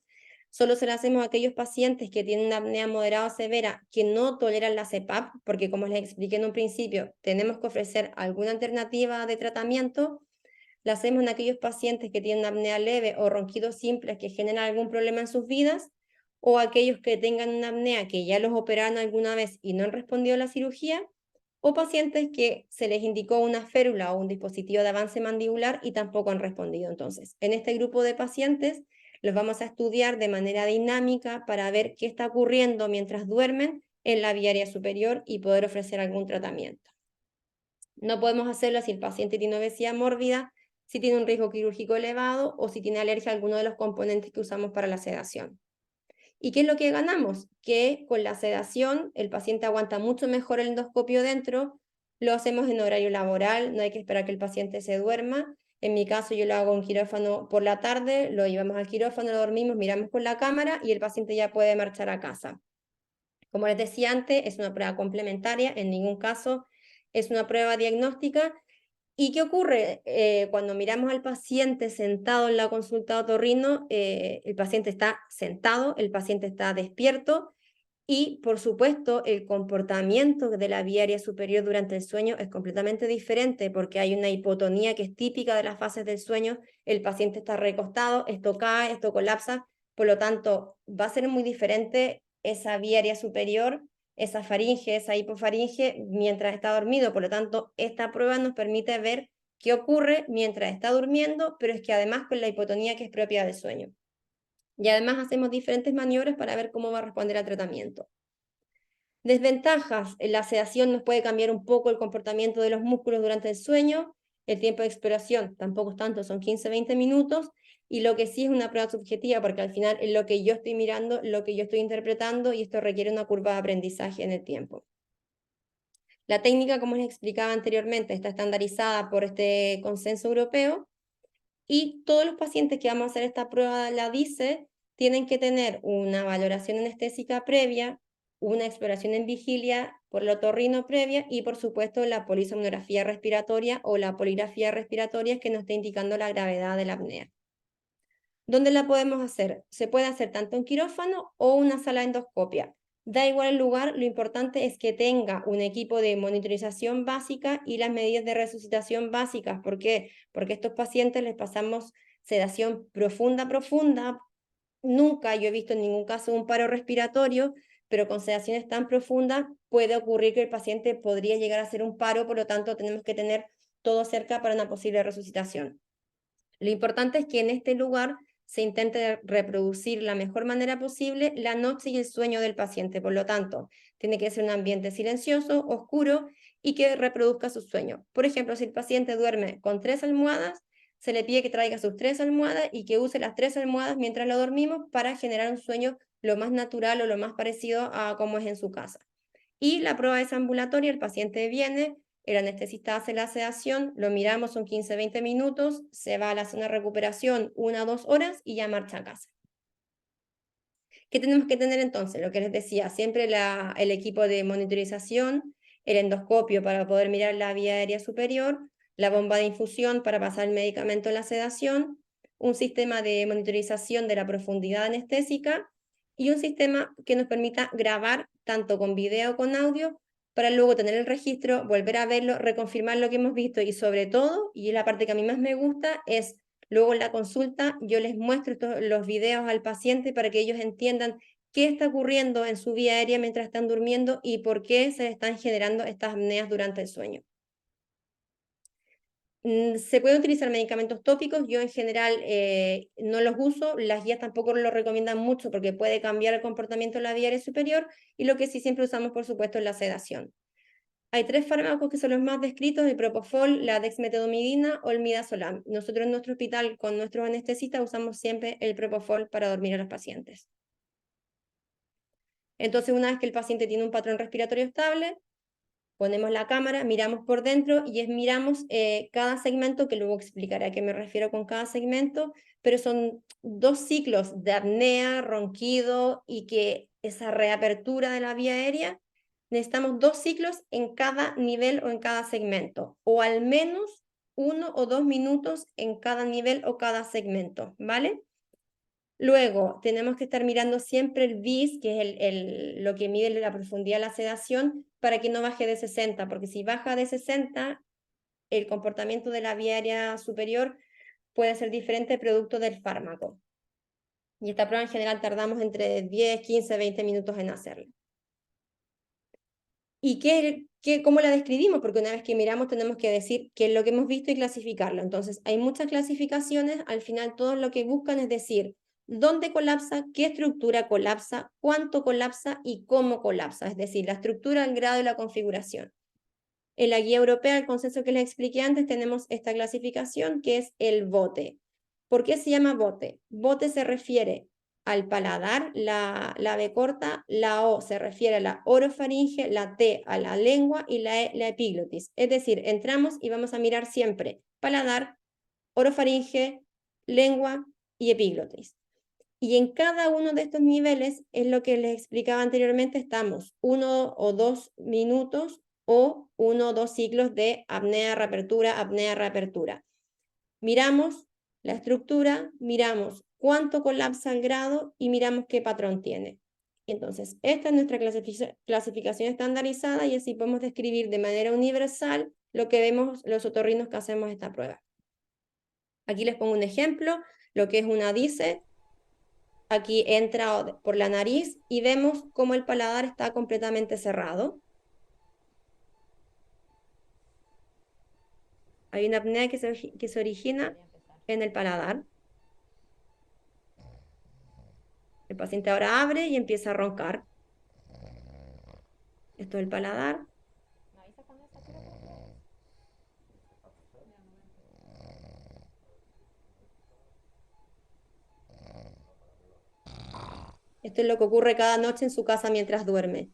Solo se la hacemos a aquellos pacientes que tienen una apnea moderada o severa que no toleran la CPAP, porque como les expliqué en un principio, tenemos que ofrecer alguna alternativa de tratamiento. La hacemos en aquellos pacientes que tienen una apnea leve o ronquidos simples que generan algún problema en sus vidas, o aquellos que tengan una apnea que ya los operaron alguna vez y no han respondido a la cirugía, o pacientes que se les indicó una férula o un dispositivo de avance mandibular y tampoco han respondido. Entonces, en este grupo de pacientes los vamos a estudiar de manera dinámica para ver qué está ocurriendo mientras duermen en la vía aérea superior y poder ofrecer algún tratamiento. No podemos hacerlo si el paciente tiene obesidad mórbida, si tiene un riesgo quirúrgico elevado o si tiene alergia a alguno de los componentes que usamos para la sedación. ¿Y qué es lo que ganamos? Que con la sedación el paciente aguanta mucho mejor el endoscopio dentro, lo hacemos en horario laboral, no hay que esperar que el paciente se duerma. En mi caso yo lo hago en quirófano por la tarde, lo llevamos al quirófano, lo dormimos, miramos con la cámara y el paciente ya puede marchar a casa. Como les decía antes, es una prueba complementaria, en ningún caso es una prueba diagnóstica. ¿Y qué ocurre? Cuando miramos al paciente sentado en la consulta de otorrino, el paciente está sentado, el paciente está despierto y, por supuesto, el comportamiento de la vía aérea superior durante el sueño es completamente diferente porque hay una hipotonía que es típica de las fases del sueño, el paciente está recostado, esto cae, esto colapsa, por lo tanto, va a ser muy diferente esa vía aérea superior, esa faringe, esa hipofaringe, mientras está dormido. Por lo tanto, esta prueba nos permite ver qué ocurre mientras está durmiendo, pero es que además con la hipotonía que es propia del sueño. Y además hacemos diferentes maniobras para ver cómo va a responder al tratamiento. Desventajas: la sedación nos puede cambiar un poco el comportamiento de los músculos durante el sueño, el tiempo de exploración tampoco es tanto, son 15-20 minutos, y lo que sí es una prueba subjetiva, porque al final es lo que yo estoy mirando, lo que yo estoy interpretando, y esto requiere una curva de aprendizaje en el tiempo. La técnica, como les explicaba anteriormente, está estandarizada por este consenso europeo, y todos los pacientes que vamos a hacer esta prueba, la DICE, tienen que tener una valoración anestésica previa, una exploración en vigilia por el otorrino previa y, por supuesto, la polisomnografía respiratoria o la poligrafía respiratoria que nos está indicando la gravedad de la apnea. ¿Dónde la podemos hacer? Se puede hacer tanto en quirófano o una sala de endoscopia. Da igual el lugar, lo importante es que tenga un equipo de monitorización básica y las medidas de resucitación básicas. ¿Por qué? Porque a estos pacientes les pasamos sedación profunda. Nunca yo he visto en ningún caso un paro respiratorio, pero con sedaciones tan profundas puede ocurrir que el paciente podría llegar a hacer un paro, por lo tanto tenemos que tener todo cerca para una posible resucitación. Lo importante es que en este lugar se intente reproducir la mejor manera posible la noche y el sueño del paciente. Por lo tanto, tiene que ser un ambiente silencioso, oscuro y que reproduzca su sueño. Por ejemplo, si el paciente duerme con 3 almohadas, se le pide que traiga sus 3 almohadas y que use las 3 almohadas mientras lo dormimos para generar un sueño lo más natural o lo más parecido a como es en su casa. Y la prueba es ambulatoria, el paciente viene, el anestesista hace la sedación, lo miramos, son 15-20 minutos, se va a la zona de recuperación 1 o 2 horas y ya marcha a casa. ¿Qué tenemos que tener entonces? Lo que les decía, siempre el equipo de monitorización, el endoscopio para poder mirar la vía aérea superior, la bomba de infusión para pasar el medicamento en la sedación, un sistema de monitorización de la profundidad anestésica y un sistema que nos permita grabar tanto con video como con audio para luego tener el registro, volver a verlo, reconfirmar lo que hemos visto y sobre todo, y es la parte que a mí más me gusta, es luego en la consulta yo les muestro los videos al paciente para que ellos entiendan qué está ocurriendo en su vía aérea mientras están durmiendo y por qué se están generando estas apneas durante el sueño. Se pueden utilizar medicamentos tópicos, yo en general no los uso, las guías tampoco lo recomiendan mucho porque puede cambiar el comportamiento de la vía aérea superior, y lo que sí siempre usamos, por supuesto, es la sedación. Hay 3 fármacos que son los más descritos: el propofol, la dexmedetomidina o el midazolam. Nosotros en nuestro hospital, con nuestros anestesistas, usamos siempre el propofol para dormir a los pacientes. Entonces, una vez que el paciente tiene un patrón respiratorio estable, ponemos la cámara, miramos por dentro y miramos cada segmento, que luego explicaré a qué me refiero con cada segmento, pero son 2 ciclos de apnea, ronquido y que esa reapertura de la vía aérea. Necesitamos 2 ciclos en cada nivel o en cada segmento, o al menos 1 o 2 minutos en cada nivel o cada segmento, ¿vale? Luego, tenemos que estar mirando siempre el BIS, que es lo que mide la profundidad de la sedación, para que no baje de 60, porque si baja de 60, el comportamiento de la vía aérea superior puede ser diferente producto del fármaco. Y esta prueba en general tardamos entre 10, 15, 20 minutos en hacerla. ¿Y cómo la describimos? Porque una vez que miramos tenemos que decir qué es lo que hemos visto y clasificarlo. Entonces, hay muchas clasificaciones, al final todo lo que buscan es decir dónde colapsa, qué estructura colapsa, cuánto colapsa y cómo colapsa, es decir, la estructura, el grado y la configuración. En la guía europea, el consenso que les expliqué antes, tenemos esta clasificación que es el BOTE. ¿Por qué se llama BOTE? BOTE se refiere al paladar, la B corta, la O se refiere a la orofaringe, la T a la lengua y la E la epiglotis. Es decir, entramos y vamos a mirar siempre paladar, orofaringe, lengua y epiglotis. Y en cada uno de estos niveles, es lo que les explicaba anteriormente, estamos 1 o 2 minutos o 1 o 2 ciclos de apnea, reapertura. Miramos la estructura, miramos cuánto colapsa el grado y miramos qué patrón tiene. Entonces, esta es nuestra clasificación estandarizada y así podemos describir de manera universal lo que vemos los otorrinos que hacemos esta prueba. Aquí les pongo un ejemplo, lo que es una DICE. Aquí entra por la nariz y vemos cómo el paladar está completamente cerrado. Hay una apnea que se origina en el paladar. El paciente ahora abre y empieza a roncar. Esto es el paladar. Esto es lo que ocurre cada noche en su casa mientras duerme.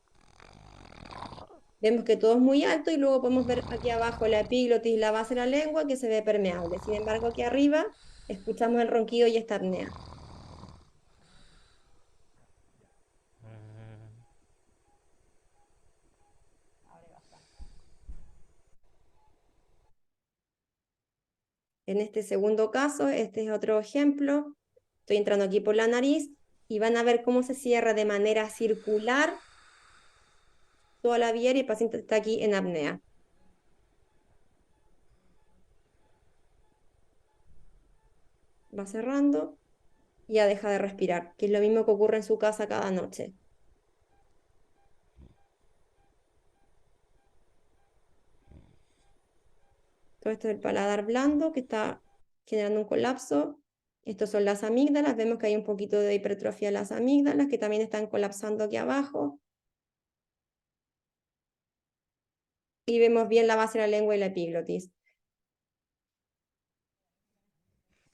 Vemos que todo es muy alto y luego podemos ver aquí abajo la epiglotis y la base de la lengua que se ve permeable. Sin embargo, aquí arriba escuchamos el ronquido y esta apnea. En este segundo caso, este es otro ejemplo. Estoy entrando aquí por la nariz y van a ver cómo se cierra de manera circular toda la vía y el paciente está aquí en apnea. Va cerrando y ya deja de respirar, que es lo mismo que ocurre en su casa cada noche. Todo esto es el paladar blando que está generando un colapso. Estos son las amígdalas. Vemos que hay un poquito de hipertrofia de las amígdalas que también están colapsando aquí abajo. Y vemos bien la base de la lengua y la epiglotis.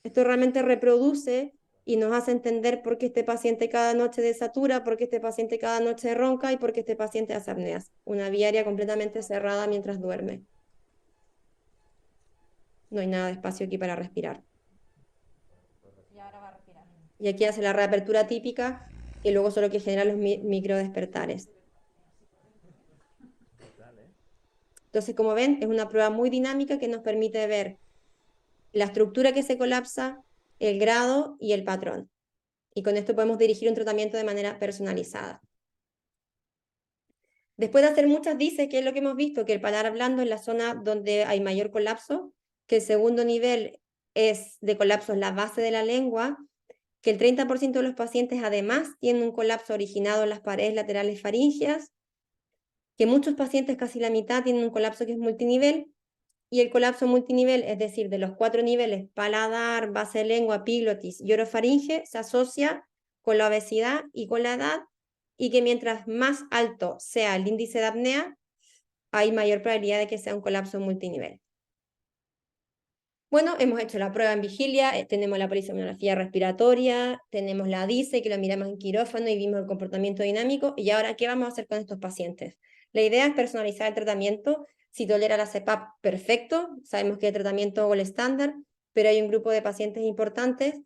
Esto realmente reproduce y nos hace entender por qué este paciente cada noche desatura, por qué este paciente cada noche ronca y por qué este paciente hace apneas. Una vía aérea completamente cerrada mientras duerme. No hay nada de espacio aquí para respirar. Y ahora va a respirar. Y aquí hace la reapertura típica, que luego son lo que genera los microdespertares. Entonces, como ven, es una prueba muy dinámica que nos permite ver la estructura que se colapsa, el grado y el patrón. Y con esto podemos dirigir un tratamiento de manera personalizada. Después de hacer muchas dice que es lo que hemos visto, que el paladar blando es la zona donde hay mayor colapso, que el segundo nivel es de colapso en la base de la lengua, que el 30% de los pacientes además tienen un colapso originado en las paredes laterales faríngeas, que muchos pacientes, casi la mitad, tienen un colapso que es multinivel, y el colapso multinivel, es decir, de los 4 niveles, paladar, base de lengua, epiglotis y orofaringe, se asocia con la obesidad y con la edad, y que mientras más alto sea el índice de apnea, hay mayor probabilidad de que sea un colapso multinivel. Bueno, hemos hecho la prueba en vigilia, tenemos la polisomnografía respiratoria, tenemos la DICE, que lo miramos en quirófano y vimos el comportamiento dinámico, y ahora, ¿qué vamos a hacer con estos pacientes? La idea es personalizar el tratamiento. Si tolera la CPAP, perfecto, sabemos que el tratamiento gold estándar, pero hay un grupo de pacientes importantes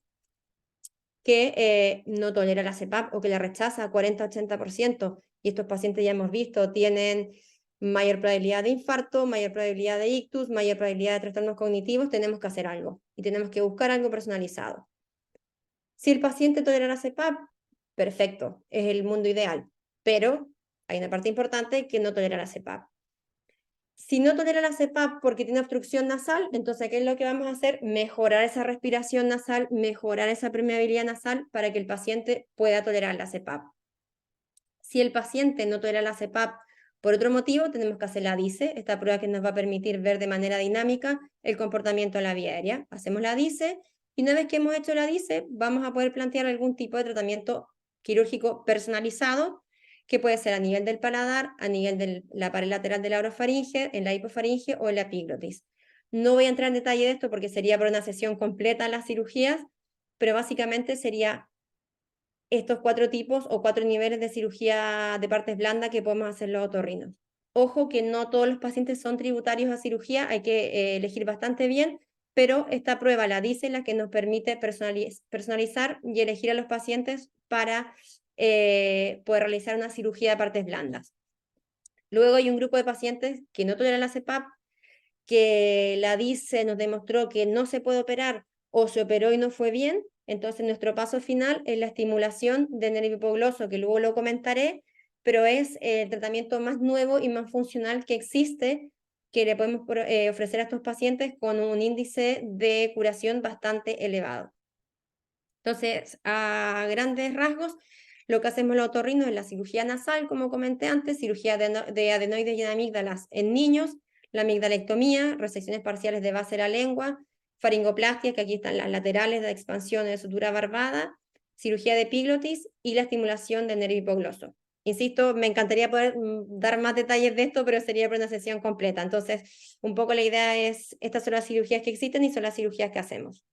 que no tolera la CPAP o que la rechaza 40-80%, y estos pacientes ya hemos visto, tienen mayor probabilidad de infarto, mayor probabilidad de ictus, mayor probabilidad de trastornos cognitivos. Tenemos que hacer algo y tenemos que buscar algo personalizado. Si el paciente tolera la CPAP, perfecto, es el mundo ideal, pero hay una parte importante que no tolera la CPAP. Si no tolera la CPAP porque tiene obstrucción nasal, entonces, ¿qué es lo que vamos a hacer? Mejorar esa respiración nasal, mejorar esa permeabilidad nasal para que el paciente pueda tolerar la CPAP. Si el paciente no tolera la CPAP por otro motivo, tenemos que hacer la DICE, esta prueba que nos va a permitir ver de manera dinámica el comportamiento de la vía aérea. Hacemos la DICE y una vez que hemos hecho la DICE, vamos a poder plantear algún tipo de tratamiento quirúrgico personalizado, que puede ser a nivel del paladar, a nivel de la pared lateral de la orofaringe, en la hipofaringe o en la epiglotis. No voy a entrar en detalle de esto porque sería por una sesión completa las cirugías, pero básicamente sería estos 4 tipos o 4 niveles de cirugía de partes blandas que podemos hacer los otorrinos. Ojo que no todos los pacientes son tributarios a cirugía, hay que elegir bastante bien, pero esta prueba la dice la que nos permite personalizar y elegir a los pacientes para poder realizar una cirugía de partes blandas. Luego hay un grupo de pacientes que no toleran la CPAP, que la DICE nos demostró que no se puede operar o se operó y no fue bien. Entonces nuestro paso final es la estimulación del nervio hipogloso, que luego lo comentaré, pero es el tratamiento más nuevo y más funcional que existe, que le podemos ofrecer a estos pacientes con un índice de curación bastante elevado. Entonces, a grandes rasgos, lo que hacemos los otorrinos es la cirugía nasal, como comenté antes, cirugía de adenoides y de amígdalas en niños, la amigdalectomía, resecciones parciales de base de la lengua, faringoplastia, que aquí están las laterales de expansión de sutura barbada, cirugía de epiglotis y la estimulación del nervio hipogloso. Insisto, me encantaría poder dar más detalles de esto, pero sería para una sesión completa. Entonces, un poco la idea es, estas son las cirugías que existen y son las cirugías que hacemos.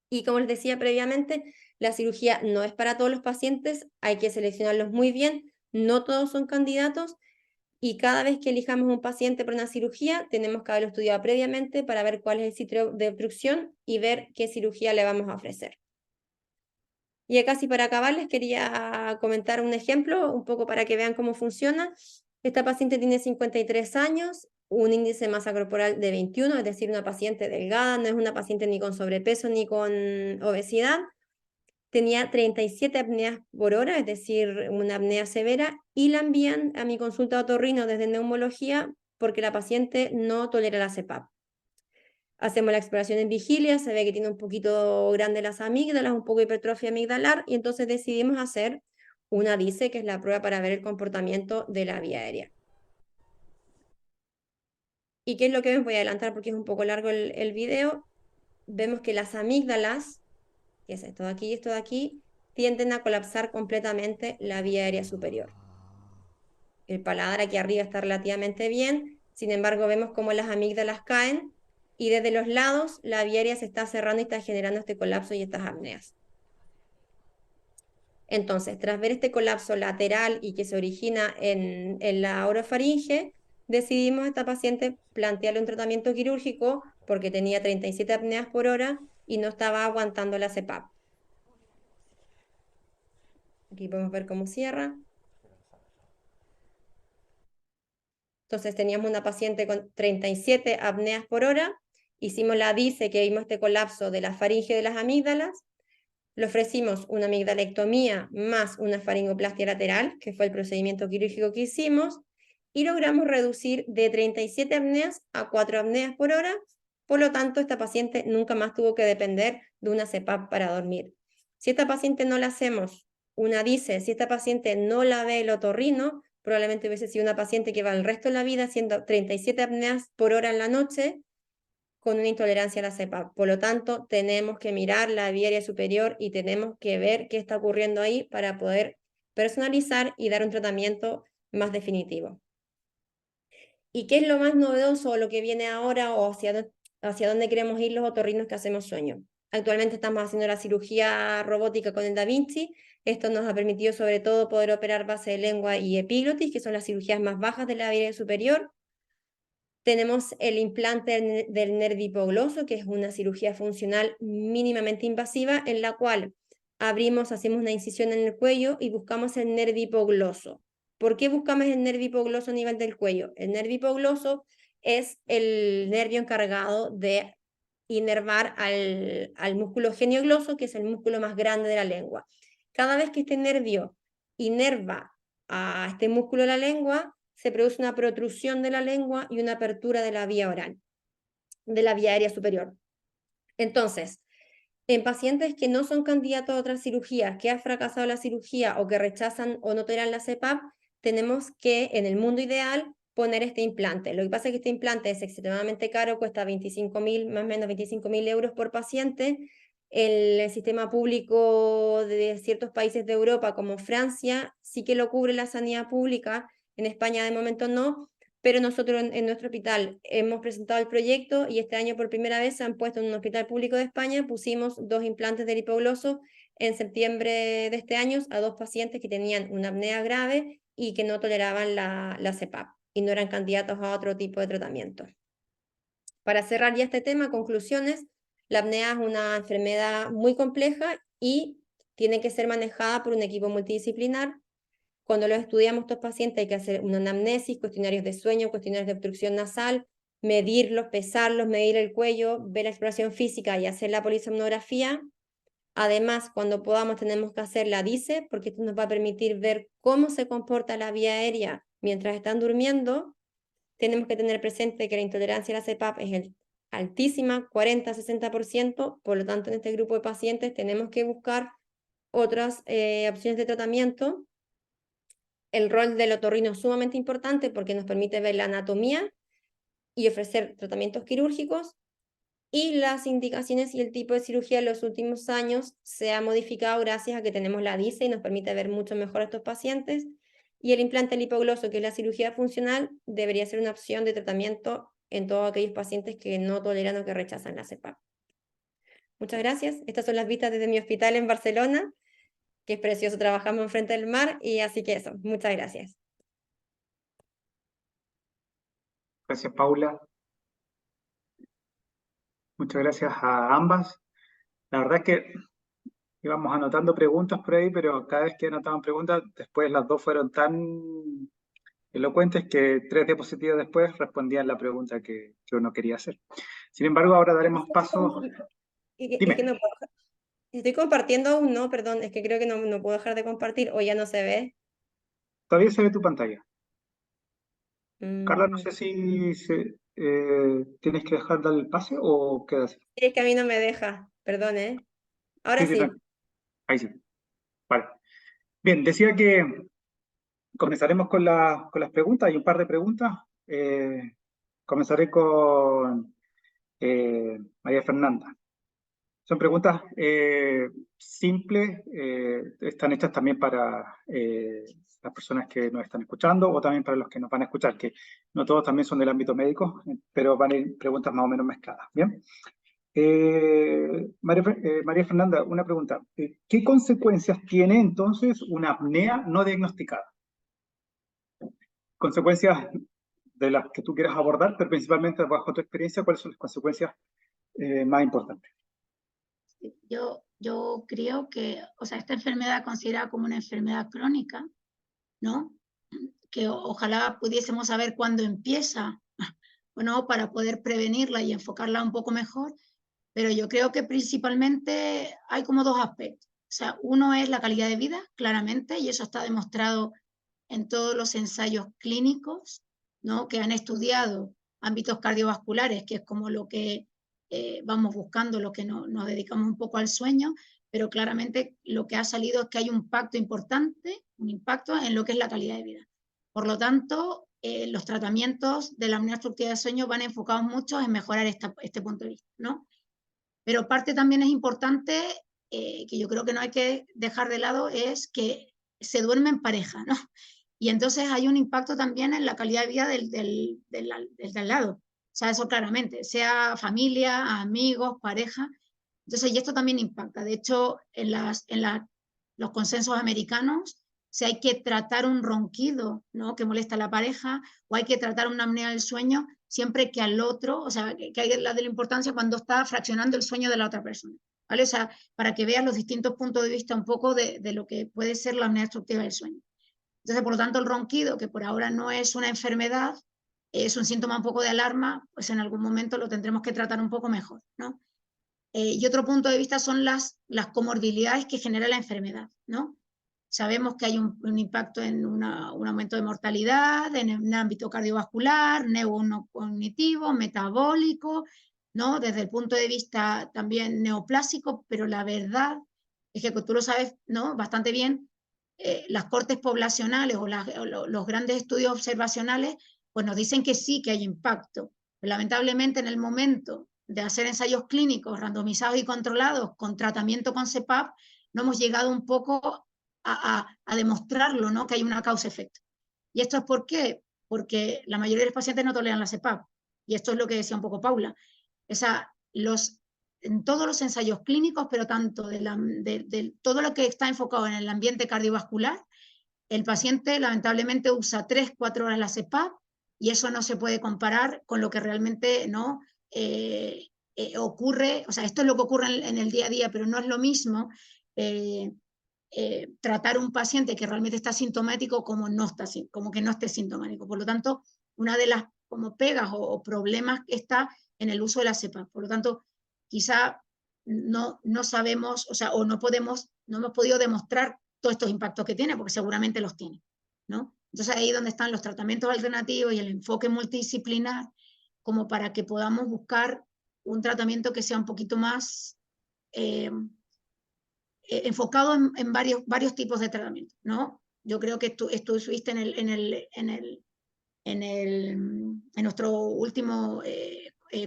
Y como les decía previamente, la cirugía no es para todos los pacientes, hay que seleccionarlos muy bien, no todos son candidatos, y cada vez que elijamos un paciente para una cirugía, tenemos que haberlo estudiado previamente para ver cuál es el sitio de obstrucción y ver qué cirugía le vamos a ofrecer. Y ya casi para acabar, les quería comentar un ejemplo, un poco para que vean cómo funciona. Esta paciente tiene 53 años, un índice de masa corporal de 21, es decir, una paciente delgada, no es una paciente ni con sobrepeso ni con obesidad. Tenía 37 apneas por hora, es decir, una apnea severa, y la envían a mi consulta de otorrino desde neumología porque la paciente no tolera la CPAP. Hacemos la exploración en vigilia, se ve que tiene un poquito grande las amígdalas, un poco de hipertrofia amigdalar, y entonces decidimos hacer una DICE, que es la prueba para ver el comportamiento de la vía aérea. ¿Y qué es lo que vemos? Voy a adelantar porque es un poco largo el video. Vemos que las amígdalas, que es esto de aquí y esto de aquí, tienden a colapsar completamente la vía aérea superior. El paladar aquí arriba está relativamente bien, sin embargo vemos cómo las amígdalas caen y desde los lados la vía aérea se está cerrando y está generando este colapso y estas apneas. Entonces, tras ver este colapso lateral y que se origina en la orofaringe, decidimos a esta paciente plantearle un tratamiento quirúrgico porque tenía 37 apneas por hora y no estaba aguantando la CPAP. Aquí podemos ver cómo cierra. Entonces teníamos una paciente con 37 apneas por hora, hicimos la DICE, que vimos este colapso de la faringe de las amígdalas, le ofrecimos una amigdalectomía más una faringoplastia lateral, que fue el procedimiento quirúrgico que hicimos, y logramos reducir de 37 apneas a 4 apneas por hora. Por lo tanto, esta paciente nunca más tuvo que depender de una CPAP para dormir. Si esta paciente no le hacemos una DICE, si esta paciente no la ve el otorrino, probablemente hubiese sido una paciente que va el resto de la vida haciendo 37 apneas por hora en la noche, con una intolerancia a la CPAP. Por lo tanto, tenemos que mirar la vía aérea superior y tenemos que ver qué está ocurriendo ahí para poder personalizar y dar un tratamiento más definitivo. ¿Y qué es lo más novedoso o lo que viene ahora o hacia dónde queremos ir los otorrinos que hacemos sueño? Actualmente estamos haciendo la cirugía robótica con el Da Vinci. Esto nos ha permitido sobre todo poder operar base de lengua y epiglotis, que son las cirugías más bajas de la vía aérea superior. Tenemos el implante del nervio hipogloso, que es una cirugía funcional mínimamente invasiva, en la cual hacemos una incisión en el cuello y buscamos el nervio hipogloso. ¿Por qué buscamos el nervio hipogloso a nivel del cuello? El nervio hipogloso es el nervio encargado de inervar al músculo geniogloso, que es el músculo más grande de la lengua. Cada vez que este nervio inerva a este músculo de la lengua, se produce una protrusión de la lengua y una apertura de la vía oral, de la vía aérea superior. Entonces, en pacientes que no son candidatos a otras cirugías, que han fracasado la cirugía o que rechazan o no toleran la CPAP, tenemos que, en el mundo ideal, poner este implante. Lo que pasa es que este implante es extremadamente caro, cuesta 25.000, más o menos 25.000 euros por paciente. El sistema público de ciertos países de Europa, como Francia, sí que lo cubre la sanidad pública. En España de momento no, pero nosotros en nuestro hospital hemos presentado el proyecto y este año por primera vez se han puesto en un hospital público de España, pusimos 2 implantes del hipogloso en septiembre de este año a 2 pacientes que tenían una apnea grave y que no toleraban la CPAP y no eran candidatos a otro tipo de tratamiento. Para cerrar ya este tema, conclusiones, la apnea es una enfermedad muy compleja y tiene que ser manejada por un equipo multidisciplinar. Cuando los estudiamos estos pacientes hay que hacer una anamnesis, cuestionarios de sueño, cuestionarios de obstrucción nasal, medirlos, pesarlos, medir el cuello, ver la exploración física y hacer la polisomnografía. Además, cuando podamos tenemos que hacer la DICE, porque esto nos va a permitir ver cómo se comporta la vía aérea mientras están durmiendo. Tenemos que tener presente que la intolerancia a la CPAP es altísima, 40-60%, por lo tanto en este grupo de pacientes tenemos que buscar otras opciones de tratamiento. El rol del otorrino es sumamente importante porque nos permite ver la anatomía y ofrecer tratamientos quirúrgicos, y las indicaciones y el tipo de cirugía en los últimos años se ha modificado gracias a que tenemos la DICE y nos permite ver mucho mejor a estos pacientes, y el implante lipogloso, que es la cirugía funcional, debería ser una opción de tratamiento en todos aquellos pacientes que no toleran o que rechazan la CPAP. Muchas gracias. Estas son las vistas desde mi hospital en Barcelona, que es precioso, trabajamos enfrente del mar, y así que eso, muchas gracias. Gracias, Paula. Muchas gracias a ambas. La verdad es que íbamos anotando preguntas por ahí, pero cada vez que anotaban preguntas, después las dos fueron tan elocuentes que 3 diapositivas después respondían la pregunta que uno quería hacer. Sin embargo, ahora daremos paso. Es Dime. que no puedo, estoy compartiendo aún, no, perdón, es que creo que no puedo dejar de compartir o ya no se ve. Todavía se ve tu pantalla. Carla, no Mm. sé si tienes que dejar darle el pase o quedas. Es que a mí no me deja, perdón, ¿eh? Ahora Sí, sí, sí. ahí sí. Vale. Bien, decía que comenzaremos con las preguntas. Hay un par de preguntas. Comenzaré con María Fernanda. Son preguntas simples, están hechas también para las personas que nos están escuchando o también para los que nos van a escuchar, que no todos también son del ámbito médico, pero van a ir preguntas más o menos mezcladas. Bien. María Fernanda, una pregunta. ¿Qué consecuencias tiene entonces una apnea no diagnosticada? Consecuencias de las que tú quieras abordar, pero principalmente bajo tu experiencia, ¿cuáles son las consecuencias más importantes? Yo creo que, o sea, esta enfermedad considerada como una enfermedad crónica, ¿no? que ojalá pudiésemos saber cuándo empieza, bueno, para poder prevenirla y enfocarla un poco mejor, pero yo creo que principalmente hay como dos aspectos. O sea, uno es la calidad de vida, claramente, y eso está demostrado en todos los ensayos clínicos, ¿no? Que han estudiado ámbitos cardiovasculares, que es como lo que vamos buscando, lo que nos dedicamos un poco al sueño, pero claramente lo que ha salido es que hay un impacto importante, un impacto en lo que es la calidad de vida. Por lo tanto, los tratamientos de la apnea obstructiva del sueño van enfocados mucho en mejorar este punto de vista, ¿no? Pero parte también es importante, que yo creo que no hay que dejar de lado, es que se duerme en pareja, ¿no? Y entonces hay un impacto también en la calidad de vida del de al lado. O sea, eso claramente, sea familia, amigos, pareja. Entonces, y esto también impacta. De hecho, los consensos americanos, si hay que tratar un ronquido, ¿no? Que molesta a la pareja, o hay que tratar una apnea del sueño, siempre que al otro, o sea, que hay la de la importancia cuando está fraccionando el sueño de la otra persona. ¿Vale? O sea, para que veas los distintos puntos de vista un poco de lo que puede ser la apnea obstructiva del sueño. Entonces, por lo tanto, el ronquido, que por ahora no es una enfermedad, es un síntoma un poco de alarma, pues en algún momento lo tendremos que tratar un poco mejor, ¿no? Y otro punto de vista son las comorbilidades que genera la enfermedad, ¿no? Sabemos que hay un impacto en un aumento de mortalidad, en el ámbito cardiovascular, neurocognitivo, metabólico, ¿no? Desde el punto de vista también neoplásico, pero la verdad es que tú lo sabes, ¿no? Bastante bien, las cortes poblacionales o los grandes estudios observacionales, pues nos dicen que sí, que hay impacto. Pero lamentablemente en el momento de hacer ensayos clínicos randomizados y controlados con tratamiento con CPAP, no hemos llegado un poco a demostrarlo, ¿no? Que hay una causa-efecto. ¿Y esto es por qué? Porque la mayoría de los pacientes no toleran la CPAP. Y esto es lo que decía un poco Paula. O sea, en todos los ensayos clínicos, pero tanto de todo lo que está enfocado en el ambiente cardiovascular, el paciente lamentablemente usa 3-4 horas la CPAP y eso no se puede comparar con lo que realmente no ocurre. O sea, esto es lo que ocurre en el día a día, pero no es lo mismo tratar a un paciente que realmente está sintomático como que no esté sintomático. Por lo tanto, una de las como pegas o problemas está en el uso de la CPAP. Por lo tanto, quizá no sabemos, o sea, o no hemos podido demostrar todos estos impactos que tiene, porque seguramente los tiene, ¿no? Entonces ahí es donde están los tratamientos alternativos y el enfoque multidisciplinar, como para que podamos buscar un tratamiento que sea un poquito más enfocado en varios tipos de tratamiento, ¿no? Yo creo que tú estuviste en nuestro último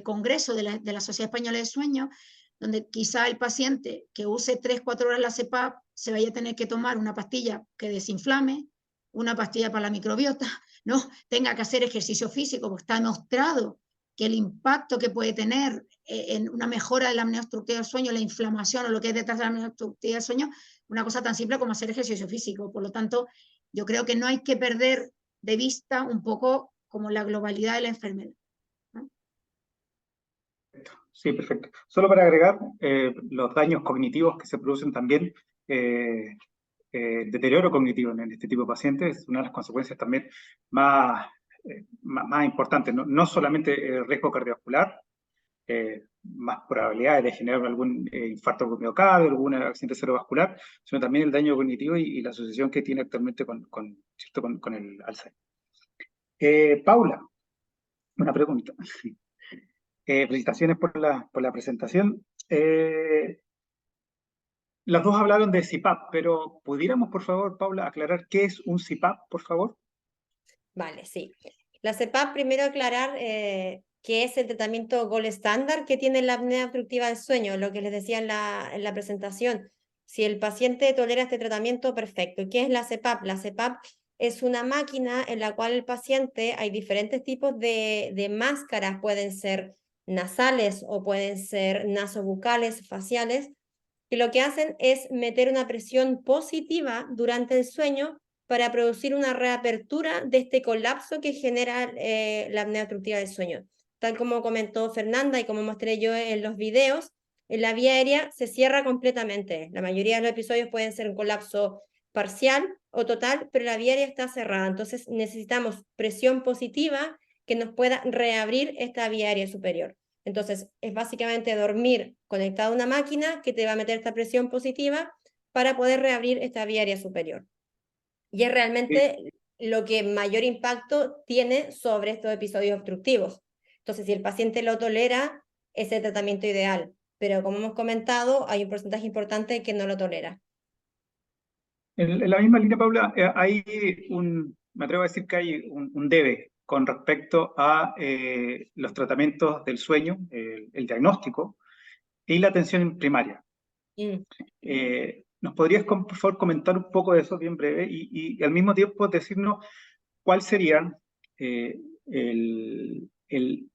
congreso de la Sociedad Española de Sueño, donde quizá el paciente que use 3-4 horas la CPAP se vaya a tener que tomar una pastilla que desinflame, una pastilla para la microbiota, ¿no? Tenga que hacer ejercicio físico, porque está demostrado que el impacto que puede tener en una mejora de la apnea obstructiva del sueño, la inflamación o lo que es detrás de la apnea obstructiva del sueño, una cosa tan simple como hacer ejercicio físico. Por lo tanto, yo creo que no hay que perder de vista un poco como la globalidad de la enfermedad, ¿no? Sí, perfecto. Solo para agregar, los daños cognitivos que se producen también, deterioro cognitivo en este tipo de pacientes, es una de las consecuencias también más importantes. No solamente el riesgo cardiovascular, más probabilidades de generar algún infarto por miocardio, algún accidente cerebrovascular, sino también el daño cognitivo y la asociación que tiene actualmente con el Alzheimer. Paula, una pregunta. Felicitaciones por la presentación. Las dos hablaron de CPAP, pero ¿pudiéramos, por favor, Paula, aclarar qué es un CPAP, por favor? Vale, sí. La CPAP, primero aclarar que es el tratamiento gold estándar que tiene la apnea obstructiva del sueño, lo que les decía en la presentación. Si el paciente tolera este tratamiento, perfecto. ¿Qué es la CPAP? La CPAP es una máquina en la cual el paciente, hay diferentes tipos de máscaras, pueden ser nasales o pueden ser nasobucales, faciales, que lo que hacen es meter una presión positiva durante el sueño para producir una reapertura de este colapso que genera la apnea obstructiva del sueño. Tal como comentó Fernanda y como mostré yo en los videos, en la vía aérea se cierra completamente. La mayoría de los episodios pueden ser un colapso parcial o total, pero la vía aérea está cerrada. Entonces necesitamos presión positiva que nos pueda reabrir esta vía aérea superior. Entonces es básicamente dormir conectado a una máquina que te va a meter esta presión positiva para poder reabrir esta vía aérea superior. Y es realmente lo que mayor impacto tiene sobre estos episodios obstructivos. Entonces, si el paciente lo tolera, es el tratamiento ideal. Pero como hemos comentado, hay un porcentaje importante que no lo tolera. En la misma línea, Paula, hay me atrevo a decir que hay un debe con respecto a los tratamientos del sueño, el diagnóstico y la atención primaria. Mm. ¿Nos podrías, por favor, comentar un poco de eso bien breve y al mismo tiempo decirnos cuál sería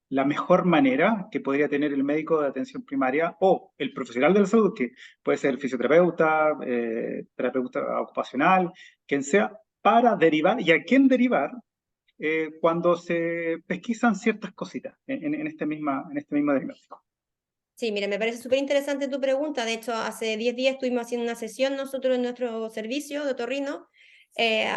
la mejor manera que podría tener el médico de atención primaria o el profesional de la salud, que puede ser fisioterapeuta, terapeuta ocupacional, quien sea, para derivar y a quién derivar cuando se pesquisan ciertas cositas en este mismo diagnóstico? Sí, mira, me parece súper interesante tu pregunta. De hecho, hace 10 días estuvimos haciendo una sesión nosotros en nuestro servicio de otorrino,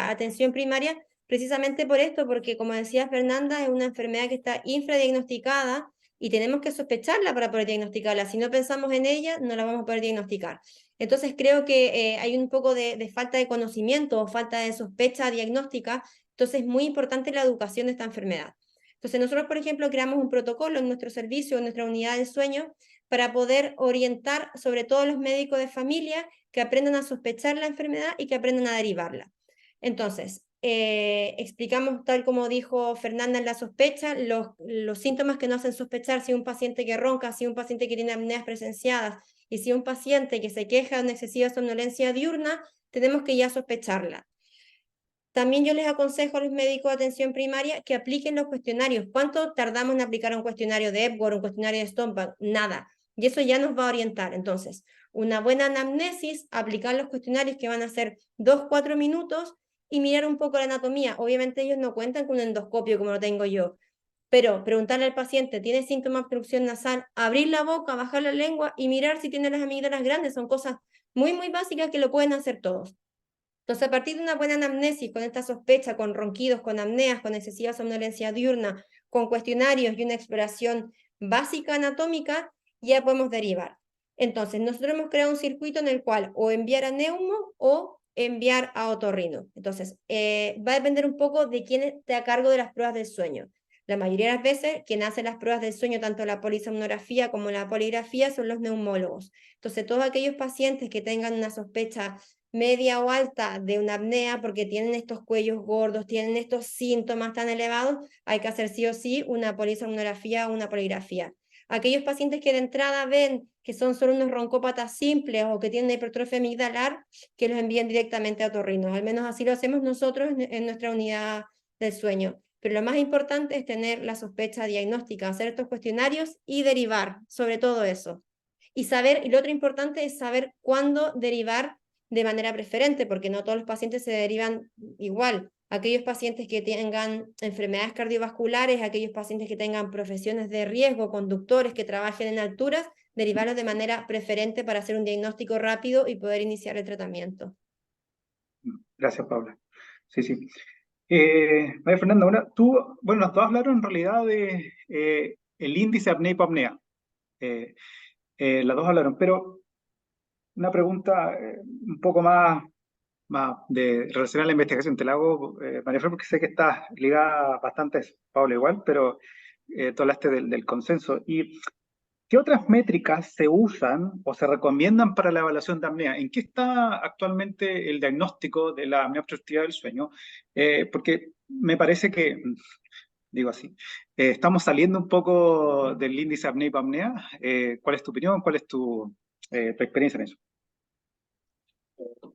atención primaria, precisamente por esto, porque como decía Fernanda, es una enfermedad que está infradiagnosticada y tenemos que sospecharla para poder diagnosticarla. Si no pensamos en ella, no la vamos a poder diagnosticar. Entonces creo que hay un poco de falta de conocimiento o falta de sospecha diagnóstica. Entonces es muy importante la educación de esta enfermedad. Entonces nosotros, por ejemplo, creamos un protocolo en nuestro servicio, en nuestra unidad de sueño, para poder orientar sobre todo a los médicos de familia que aprendan a sospechar la enfermedad y que aprendan a derivarla. Entonces, explicamos, tal como dijo Fernanda en la sospecha, los síntomas que nos hacen sospechar si un paciente que ronca, si un paciente que tiene apneas presenciadas y si un paciente que se queja de una excesiva somnolencia diurna, tenemos que ya sospecharla. También yo les aconsejo a los médicos de atención primaria que apliquen los cuestionarios. ¿Cuánto tardamos en aplicar un cuestionario de Epworth, un cuestionario de Stomach? Nada. Y eso ya nos va a orientar. Entonces, una buena anamnesis, aplicar los cuestionarios que van a ser 2-4 minutos y mirar un poco la anatomía. Obviamente ellos no cuentan con un endoscopio como lo tengo yo, pero preguntarle al paciente, ¿tiene síntomas de obstrucción nasal? Abrir la boca, bajar la lengua y mirar si tiene las amígdalas grandes. Son cosas muy, muy básicas que lo pueden hacer todos. Entonces, a partir de una buena anamnesis, con esta sospecha, con ronquidos, con apneas, con excesiva somnolencia diurna, con cuestionarios y una exploración básica anatómica, ya podemos derivar. Entonces, nosotros hemos creado un circuito en el cual o enviar a neumo o enviar a otorrino. Entonces, va a depender un poco de quién esté a cargo de las pruebas del sueño. La mayoría de las veces, quien hace las pruebas del sueño, tanto la polisomnografía como la poligrafía, son los neumólogos. Entonces, todos aquellos pacientes que tengan una sospecha media o alta de una apnea porque tienen estos cuellos gordos, tienen estos síntomas tan elevados, hay que hacer sí o sí una polisomnografía o una poligrafía. Aquellos pacientes que de entrada ven que son solo unos roncópatas simples o que tienen hipertrofia amigdalar, que los envíen directamente a otorrinos. Al menos así lo hacemos nosotros en nuestra unidad del sueño. Pero lo más importante es tener la sospecha diagnóstica, hacer estos cuestionarios y derivar sobre todo eso. Y saber, y lo otro importante es saber cuándo derivar de manera preferente, porque no todos los pacientes se derivan igual. Aquellos pacientes que tengan enfermedades cardiovasculares, aquellos pacientes que tengan profesiones de riesgo, conductores que trabajen en alturas, derivarlos de manera preferente para hacer un diagnóstico rápido y poder iniciar el tratamiento. Gracias, Paula. Sí, sí. María Fernanda, las dos hablaron en realidad de el índice apnea-hipopnea. Las dos hablaron, pero una pregunta un poco más relacionada a la investigación. Te la hago, María Fernanda, porque sé que estás ligada bastante a eso, Paula igual, pero tú hablaste del consenso. ¿Y qué otras métricas se usan o se recomiendan para la evaluación de apnea? ¿En qué está actualmente el diagnóstico de la apnea obstructiva del sueño? Porque me parece que, digo así, estamos saliendo un poco del índice apnea-hipopnea. ¿Cuál es tu opinión? ¿Cuál es tu experiencia en eso?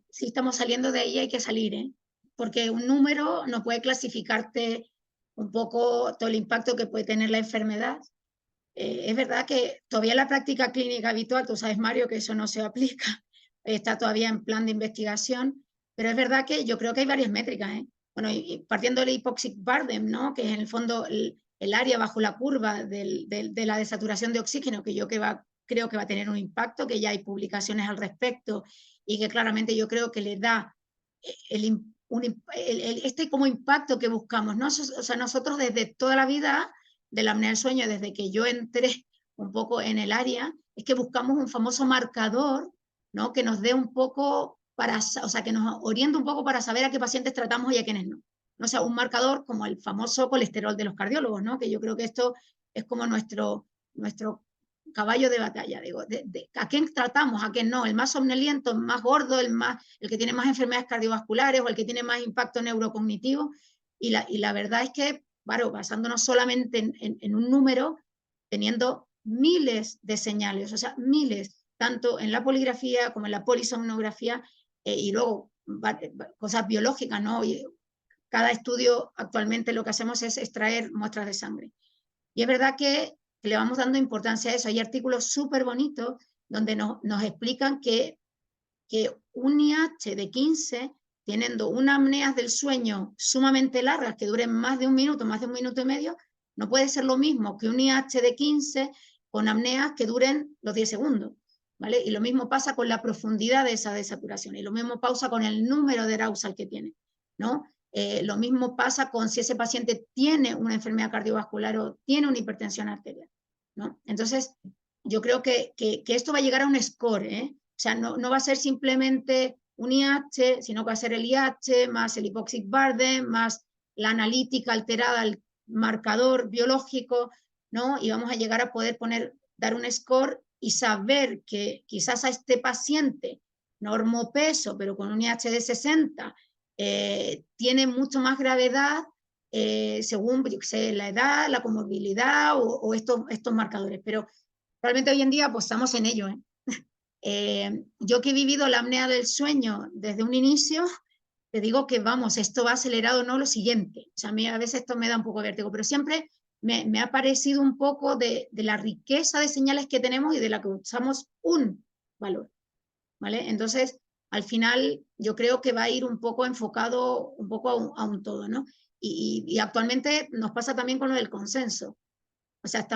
Si estamos saliendo de ahí, hay que salir, ¿eh? Porque un número no puede clasificarte un poco todo el impacto que puede tener la enfermedad. Es verdad que todavía la práctica clínica habitual, tú sabes, Mario, que eso no se aplica, está todavía en plan de investigación, pero es verdad que yo creo que hay varias métricas, ¿eh? Bueno, y partiendo del hypoxic burden, ¿no? Que es en el fondo el área bajo la curva de la desaturación de oxígeno, que yo creo que va a tener un impacto, que ya hay publicaciones al respecto y que claramente yo creo que le da este como impacto que buscamos, ¿no? O sea, nosotros desde toda la vida de la apnea del sueño, desde que yo entré un poco en el área, es que buscamos un famoso marcador, ¿no? Que nos dé un poco o sea, que nos oriente un poco para saber a qué pacientes tratamos y a quiénes no. O sea, un marcador como el famoso colesterol de los cardiólogos, ¿no? Que yo creo que esto es como nuestro caballo de batalla, digo, a quién tratamos, a quién no, el más somnoliento, el más gordo, el que tiene más enfermedades cardiovasculares o el que tiene más impacto neurocognitivo, y la verdad es que, claro, basándonos solamente en un número, teniendo miles de señales, o sea, miles, tanto en la poligrafía como en la polisomnografía, y luego cosas biológicas, ¿no? Y cada estudio actualmente lo que hacemos es extraer muestras de sangre. Y es verdad que le vamos dando importancia a eso. Hay artículos súper bonitos donde nos explican que un IH de 15, teniendo unas apneas del sueño sumamente largas, que duren más de un minuto, más de un minuto y medio, no puede ser lo mismo que un IH de 15 con apneas que duren los 10 segundos. ¿Vale? Y lo mismo pasa con la profundidad de esa desaturación, y lo mismo pasa con el número de arousal que tiene, ¿no? Lo mismo pasa con si ese paciente tiene una enfermedad cardiovascular o tiene una hipertensión arterial, ¿no? Entonces, yo creo que esto va a llegar a un score, ¿eh? O sea, no va a ser simplemente un IH, sino que va a ser el IH más el hypoxic burden, más la analítica alterada, el marcador biológico, ¿no? Y vamos a llegar a poder dar un score y saber que quizás a este paciente normopeso, pero con un IH de 60, tiene mucho más gravedad según la edad, la comorbilidad o estos marcadores. Pero realmente hoy en día pues estamos en ello, ¿eh? Yo que he vivido la apnea del sueño desde un inicio, te digo que vamos, esto va acelerado, no lo siguiente. O sea, a mí a veces esto me da un poco de vértigo, pero siempre me ha parecido un poco de la riqueza de señales que tenemos y de la que usamos un valor, ¿vale? Entonces, al final, yo creo que va a ir un poco enfocado un poco a un todo, ¿no? Y actualmente nos pasa también con lo del consenso. O sea,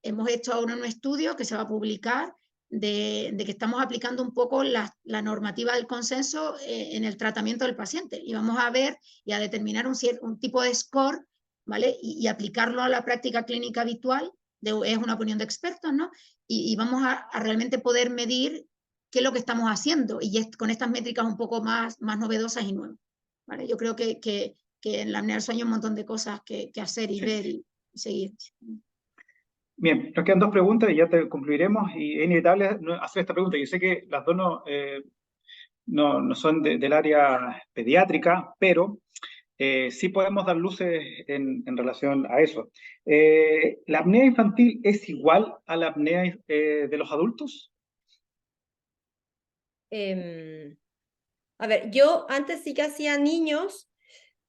hemos hecho ahora un estudio que se va a publicar de que estamos aplicando un poco la normativa del consenso en el tratamiento del paciente. Y vamos a ver y a determinar un tipo de score, ¿vale? Y aplicarlo a la práctica clínica habitual, es una opinión de expertos, ¿no? Y vamos a realmente poder medir qué es lo que estamos haciendo, y con estas métricas un poco más novedosas y nuevas, ¿vale? Yo creo que en la apnea del sueño hay un montón de cosas que hacer y ver y seguir. Bien, nos quedan dos preguntas y ya te concluiremos. Y es inevitable hacer esta pregunta. Yo sé que las dos no son del área pediátrica, pero sí podemos dar luces en relación a eso. ¿La apnea infantil es igual a la apnea de los adultos? A ver, yo antes sí que hacía niños,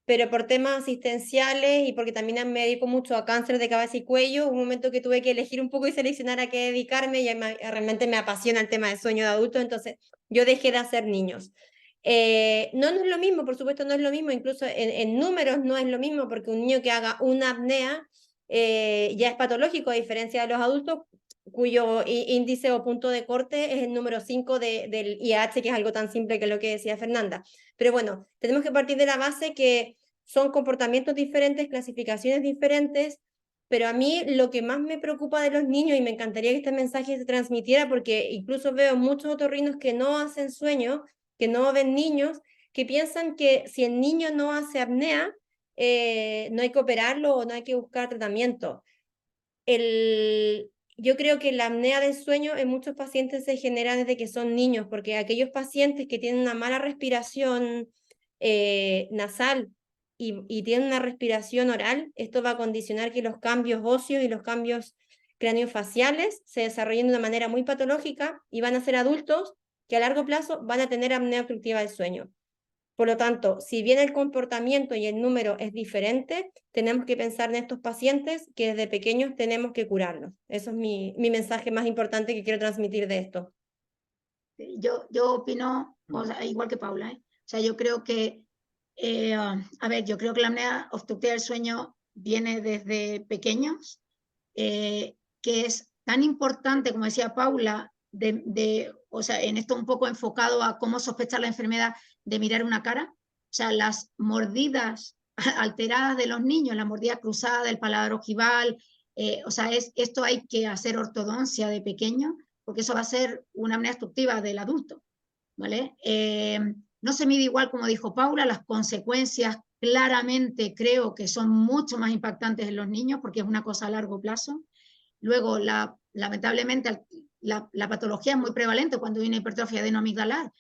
pero por temas asistenciales y porque también me dedico mucho a cáncer de cabeza y cuello, hubo un momento que tuve que elegir un poco y seleccionar a qué dedicarme, y realmente me apasiona el tema del sueño de adultos, entonces yo dejé de hacer niños. No es lo mismo, por supuesto no es lo mismo, incluso en números no es lo mismo, porque un niño que haga una apnea ya es patológico, a diferencia de los adultos, cuyo índice o punto de corte es el número 5 del IH, que es algo tan simple que lo que decía Fernanda. Pero bueno, tenemos que partir de la base que son comportamientos diferentes, clasificaciones diferentes, pero a mí lo que más me preocupa de los niños, y me encantaría que este mensaje se transmitiera, porque incluso veo muchos otorrinos que no hacen sueño, que no ven niños, que piensan que si el niño no hace apnea, no hay que operarlo o no hay que buscar tratamiento. Yo creo que la apnea del sueño en muchos pacientes se genera desde que son niños, porque aquellos pacientes que tienen una mala respiración nasal y tienen una respiración oral, esto va a condicionar que los cambios óseos y los cambios craniofaciales se desarrollen de una manera muy patológica, y van a ser adultos que a largo plazo van a tener apnea obstructiva del sueño. Por lo tanto, si bien el comportamiento y el número es diferente, tenemos que pensar en estos pacientes que desde pequeños tenemos que curarlos. Eso es mi mensaje más importante que quiero transmitir de esto. Yo opino, o sea, igual que Paula, ¿eh? O sea, yo creo que, a ver, yo creo que la apnea obstructiva del sueño viene desde pequeños, que es tan importante, como decía Paula, o sea, en esto un poco enfocado a cómo sospechar la enfermedad, de mirar una cara, sea, las mordidas alteradas de los niños, la mordida cruzada del paladar ojival, o sea, esto hay que hacer ortodoncia de pequeño, porque eso va a ser una apnea obstructiva del adulto, ¿vale? No se mide igual, como dijo Paula, las consecuencias claramente creo que son mucho más impactantes en los niños, porque es una cosa a largo plazo. Luego, lamentablemente, la patología es muy prevalente cuando hay una hipertrofia adenoamigdalar.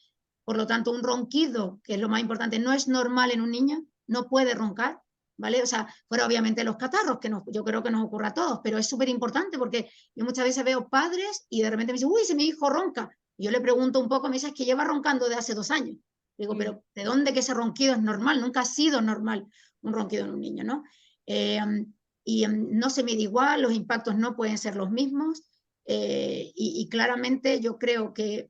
Por lo tanto, un ronquido, que es lo más importante, no es normal en un niño, no puede roncar, ¿vale? O sea, fuera obviamente los catarros, que yo creo que nos ocurre a todos, pero es súper importante porque yo muchas veces veo padres y de repente me dicen, uy, si mi hijo ronca. Y yo le pregunto un poco, me dice, es que lleva roncando de hace 2 años. Digo, pero ¿de dónde que ese ronquido es normal? Nunca ha sido normal un ronquido en un niño, ¿no? No se mide igual, los impactos no pueden ser los mismos, y claramente yo creo que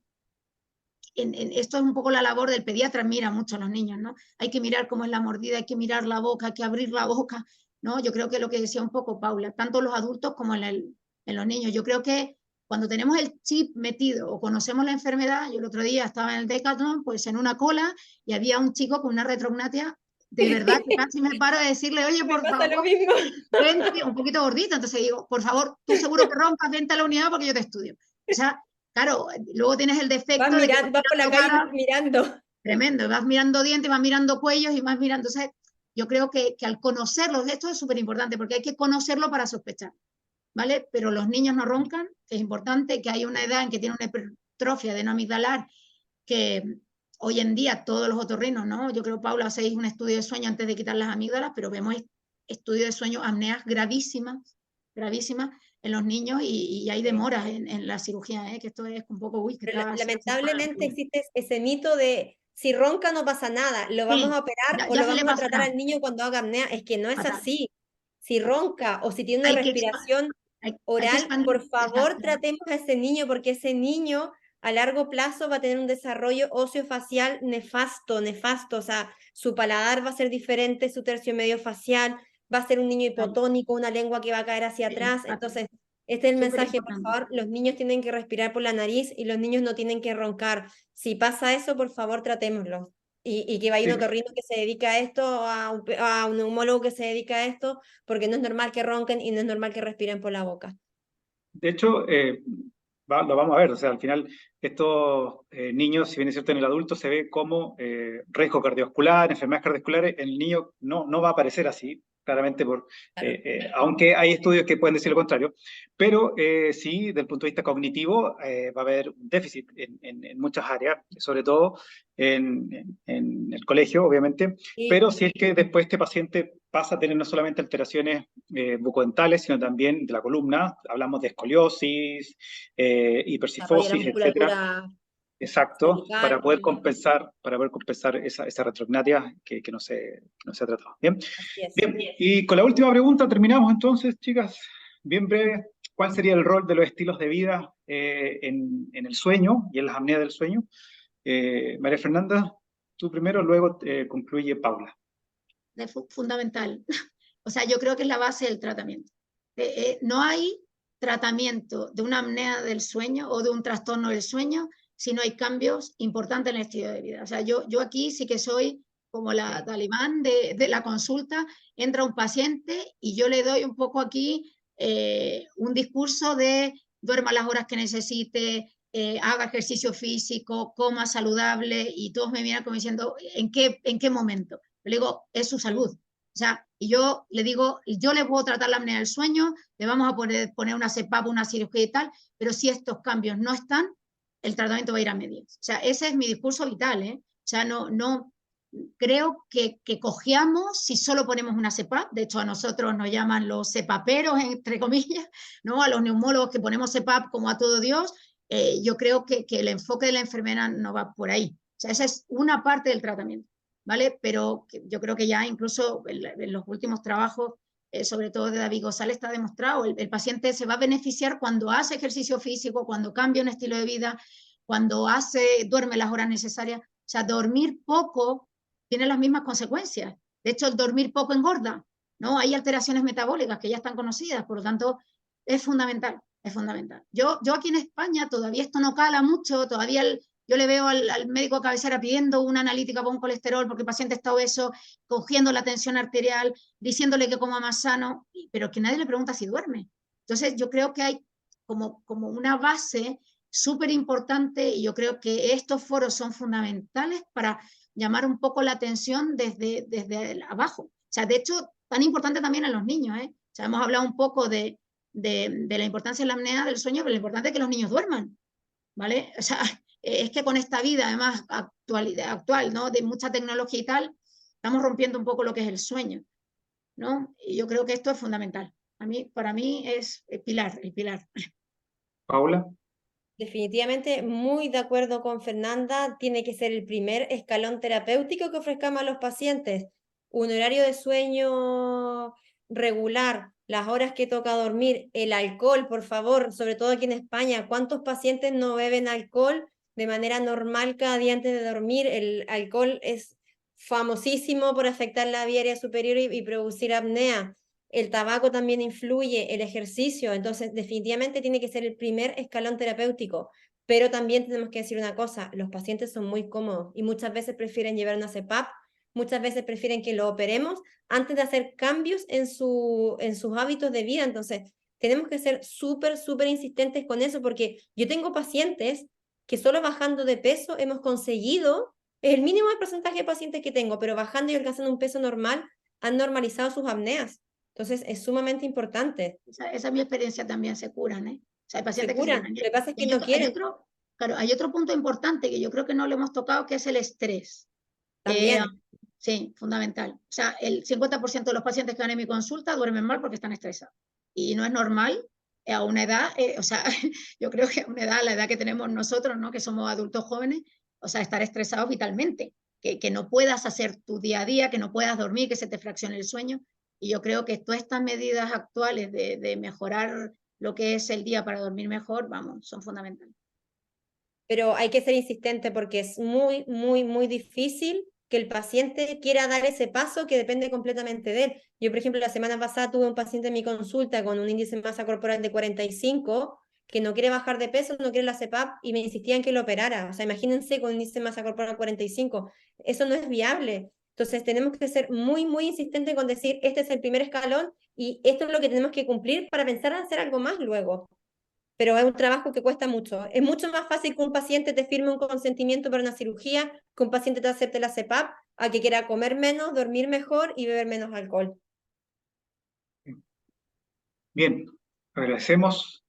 esto es un poco la labor del pediatra, mira mucho a los niños, ¿no? Hay que mirar cómo es la mordida, hay que mirar la boca, hay que abrir la boca, ¿no? Yo creo que lo que decía un poco Paula, tanto los adultos como en los niños, yo creo que cuando tenemos el chip metido o conocemos la enfermedad, yo el otro día estaba en el Decathlon, pues en una cola, y había un chico con una retrognatia, de verdad que casi me paro de decirle, oye, por favor, vente, un poquito gordito, entonces digo, por favor, tú seguro que roncas, vente a la unidad porque yo te estudio. O sea, claro, luego tienes el defecto Vas de que por la calle mirando. tremendo, vas mirando dientes, vas mirando cuellos y vas mirando. Entonces, yo creo que al conocerlo, esto es súper importante porque hay que conocerlo para sospechar, ¿vale? Pero los niños no roncan, que es importante, que hay una edad en que tiene una hipertrofia adenoamigdalar que hoy en día todos los otorrinos, ¿no? Yo creo, Paula, hacéis un estudio de sueño antes de quitar las amígdalas, pero vemos estudios de sueño, apneas gravísimas, gravísimas en los niños y hay demoras en la cirugía, ¿eh? Que esto es un poco, uy, que Pero está lamentablemente existe ese mito de si ronca no pasa nada, lo vamos a operar o ya lo se le vamos a tratar pasará. al niño cuando haga apnea. Es que no es Fatal. así. Si ronca o si tiene una Hay que respiración hay que oral, expandir. por favor Exacto. tratemos a ese niño porque ese niño a largo plazo va a tener un desarrollo óseo-facial nefasto, nefasto. O sea, su paladar va a ser diferente, su tercio medio facial, va a ser un niño hipotónico, una lengua que va a caer hacia atrás. Entonces, este es el Súper mensaje, por importante. favor, los niños tienen que respirar por la nariz y los niños no tienen que roncar. Si pasa eso, por favor, tratémoslo. Y que vaya un Sí. otorrino que se dedica a esto, a un neumólogo que se dedica a esto, porque no es normal que ronquen y no es normal que respiren por la boca. De hecho, lo vamos a ver, o sea, al final estos niños, si bien es cierto en el adulto se ve como riesgo cardiovascular, enfermedades cardiovasculares, en el niño no va a aparecer así, claramente, Claro. aunque hay estudios que pueden decir lo contrario, pero sí, desde el punto de vista cognitivo, va a haber un déficit en muchas áreas, sobre todo en el colegio, obviamente, Sí. pero si es que después este paciente pasa a tener no solamente alteraciones bucodentales, sino también de la columna, hablamos de escoliosis, Desarrolla la hipercifosis, etcétera. musculatura Exacto, cervical. para poder compensar esa retrognatia que no se ha tratado. Bien, Así es. bien. Y con la última pregunta terminamos entonces, chicas, bien breve. ¿Cuál sería el rol de los estilos de vida en el sueño y en las apneas del sueño? María Fernanda, tú primero, luego concluye Paula. Es fundamental. O sea, yo creo que es la base del tratamiento. No hay tratamiento de una apnea del sueño o de un trastorno del sueño si no hay cambios importantes en el estilo de vida. O sea, yo aquí sí que soy como la talibán de la consulta. Entra un paciente y yo le doy un poco aquí un discurso de duerma las horas que necesite, haga ejercicio físico, coma saludable, y todos me miran como diciendo, ¿en qué momento? Le digo, es su salud. O sea, y yo le digo, yo le puedo tratar la apnea del sueño, le vamos a poner una CPAP, una cirugía y tal, pero si estos cambios no están, el tratamiento va a ir a medias. O sea, ese es mi discurso vital, ¿eh? O sea, no creo que cojeamos si solo ponemos una CPAP. De hecho, a nosotros nos llaman los CPAPeros, entre comillas, ¿no? A los neumólogos que ponemos CPAP como a todo Dios. Yo creo que el enfoque de la enfermera no va por ahí. O sea, esa es una parte del tratamiento, ¿vale? Pero yo creo que ya incluso en los últimos trabajos, sobre todo de David González, está demostrado, el paciente se va a beneficiar cuando hace ejercicio físico, cuando cambia un estilo de vida, cuando duerme las horas necesarias. O sea, dormir poco tiene las mismas consecuencias. De hecho, el dormir poco engorda, ¿no? Hay alteraciones metabólicas que ya están conocidas, por lo tanto, es fundamental, es fundamental. Yo aquí en España todavía esto no cala mucho, todavía yo le veo al médico de cabecera pidiendo una analítica para un colesterol porque el paciente está obeso, cogiendo la tensión arterial, diciéndole que coma más sano, pero que nadie le pregunta si duerme. Entonces yo creo que hay como una base súper importante, y yo creo que estos foros son fundamentales para llamar un poco la atención desde abajo. O sea, de hecho, tan importante también en los niños, ¿eh? O sea, hemos hablado un poco de la importancia de la apnea del sueño, pero lo importante es que los niños duerman, ¿vale? O sea, es que con esta vida, además, actual, ¿no? De mucha tecnología y tal, estamos rompiendo un poco lo que es el sueño, ¿no? Y yo creo que esto es fundamental. Para mí es el pilar. Paula. Definitivamente muy de acuerdo con Fernanda, tiene que ser el primer escalón terapéutico que ofrezcamos a los pacientes. Un horario de sueño regular, las horas que toca dormir, el alcohol, por favor, sobre todo aquí en España, ¿cuántos pacientes no beben alcohol de manera normal cada día antes de dormir? El alcohol es famosísimo por afectar la vía aérea superior y producir apnea. El tabaco también influye, el ejercicio, entonces definitivamente tiene que ser el primer escalón terapéutico, pero también tenemos que decir una cosa, los pacientes son muy cómodos y muchas veces prefieren llevar una CPAP, muchas veces prefieren que lo operemos antes de hacer cambios en sus hábitos de vida, entonces tenemos que ser súper insistentes con eso, porque yo tengo pacientes que solo bajando de peso hemos conseguido, es el mínimo de porcentaje de pacientes que tengo, pero bajando y alcanzando un peso normal, han normalizado sus apneas. Entonces es sumamente importante. Esa es mi experiencia también, se curan, ¿eh? O sea, hay Se pacientes que se curan, curan. lo que pasa es que Y no quieren hay otro punto importante que yo creo que no le hemos tocado, que es el estrés. también. Sí, fundamental. O sea, el 50% de los pacientes que van en mi consulta duermen mal porque están estresados. Y no es normal a una edad, o sea, yo creo que a una edad, la edad que tenemos nosotros, ¿no? Que somos adultos jóvenes, o sea, estar estresados vitalmente. Que no puedas hacer tu día a día, que no puedas dormir, que se te fraccione el sueño. Y yo creo que todas estas medidas actuales de mejorar lo que es el día para dormir mejor, vamos, son fundamentales. Pero hay que ser insistente porque es muy difícil que el paciente quiera dar ese paso que depende completamente de él. Yo, por ejemplo, la semana pasada tuve un paciente en mi consulta con un índice de masa corporal de 45 que no quiere bajar de peso, no quiere la CPAP y me insistía en que lo operara. O sea, imagínense con un índice de masa corporal 45. Eso no es viable. Entonces tenemos que ser muy insistentes con decir, este es el primer escalón y esto es lo que tenemos que cumplir para pensar en hacer algo más luego. Pero es un trabajo que cuesta mucho. Es mucho más fácil que un paciente te firme un consentimiento para una cirugía, que un paciente te acepte la CPAP, a que quiera comer menos, dormir mejor y beber menos alcohol. Bien, agradecemos.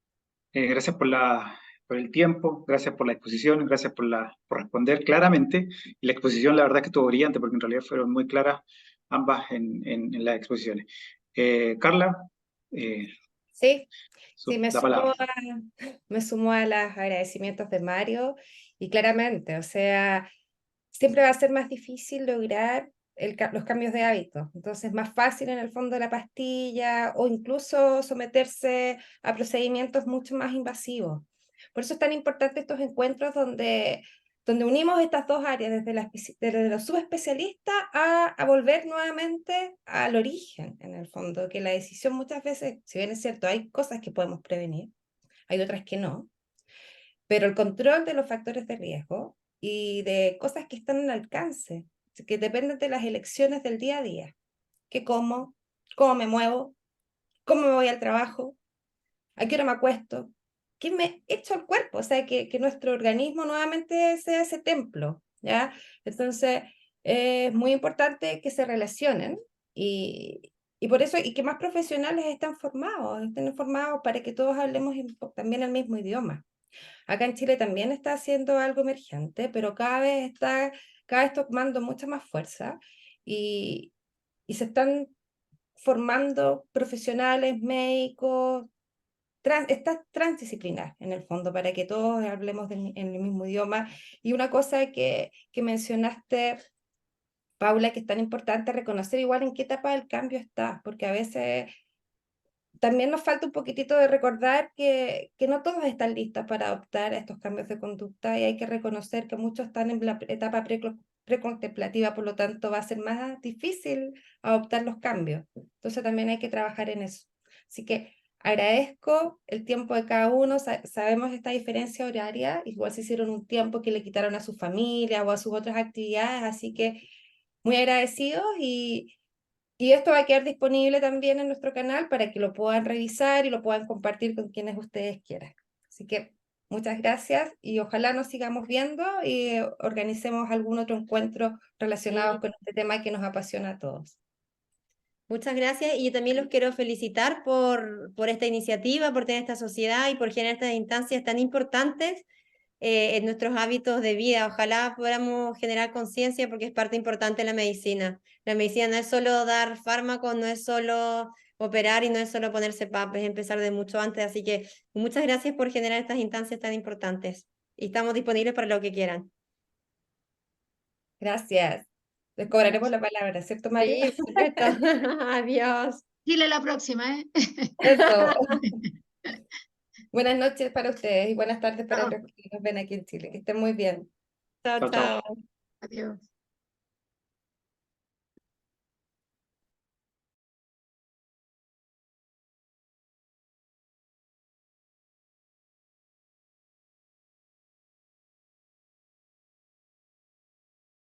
Gracias por el tiempo, gracias por la exposición, gracias por responder claramente. Y la exposición, la verdad que estuvo brillante, porque en realidad fueron muy claras ambas en las exposiciones. Carla, Sí, sí, la palabra. me sumo a los agradecimientos de Mario y claramente, o sea, siempre va a ser más difícil lograr los cambios de hábitos. Entonces, más fácil en el fondo de la pastilla o incluso someterse a procedimientos mucho más invasivos. Por eso es tan importante estos encuentros donde unimos estas dos áreas, desde los subespecialistas a volver nuevamente al origen, en el fondo, que la decisión muchas veces, si bien es cierto, hay cosas que podemos prevenir, hay otras que no, pero el control de los factores de riesgo y de cosas que están al alcance, que dependen de las elecciones del día a día. ¿Qué como? ¿Cómo me muevo? ¿Cómo me voy al trabajo? ¿A qué hora me acuesto? ¿Qué me echo al cuerpo? O sea, que nuestro organismo nuevamente sea ese templo, ¿ya? Entonces, es muy importante que se relacionen y por eso, y que más profesionales estén formados para que todos hablemos también el mismo idioma. Acá en Chile también está haciendo algo emergente, pero cada vez tomando mucha más fuerza y, y se están formando profesionales, médicos, está transdisciplinar en el fondo, para que todos hablemos en el mismo idioma. Y una cosa que mencionaste, Paula, que es tan importante reconocer igual en qué etapa del cambio está, porque a veces también nos falta un poquitito de recordar que no todos están listos para adoptar estos cambios de conducta y hay que reconocer que muchos están en la etapa precontemplativa, por lo tanto va a ser más difícil adoptar los cambios. Entonces también hay que trabajar en eso. Así que Agradezco el tiempo de cada uno, sabemos esta diferencia horaria, igual se hicieron un tiempo que le quitaron a su familia o a sus otras actividades, así que muy agradecidos y esto va a quedar disponible también en nuestro canal para que lo puedan revisar y lo puedan compartir con quienes ustedes quieran. Así que muchas gracias y ojalá nos sigamos viendo y organicemos algún otro encuentro relacionado Sí. con este tema que nos apasiona a todos. Muchas gracias y yo también los quiero felicitar por esta iniciativa, por tener esta sociedad y por generar estas instancias tan importantes en nuestros hábitos de vida. Ojalá podamos generar conciencia porque es parte importante de la medicina. La medicina no es solo dar fármacos, no es solo operar y no es solo ponerse PAP, es empezar de mucho antes. Así que muchas gracias por generar estas instancias tan importantes y estamos disponibles para lo que quieran. Gracias. Les cobraremos la palabra, ¿cierto, Mario? Sí, por supuesto. Adiós. Dile la próxima, ¿eh? Eso. Buenas noches para ustedes y buenas tardes para Chao. los que nos ven aquí en Chile. Que estén muy bien. Chao, Chao, chao. chao. Adiós.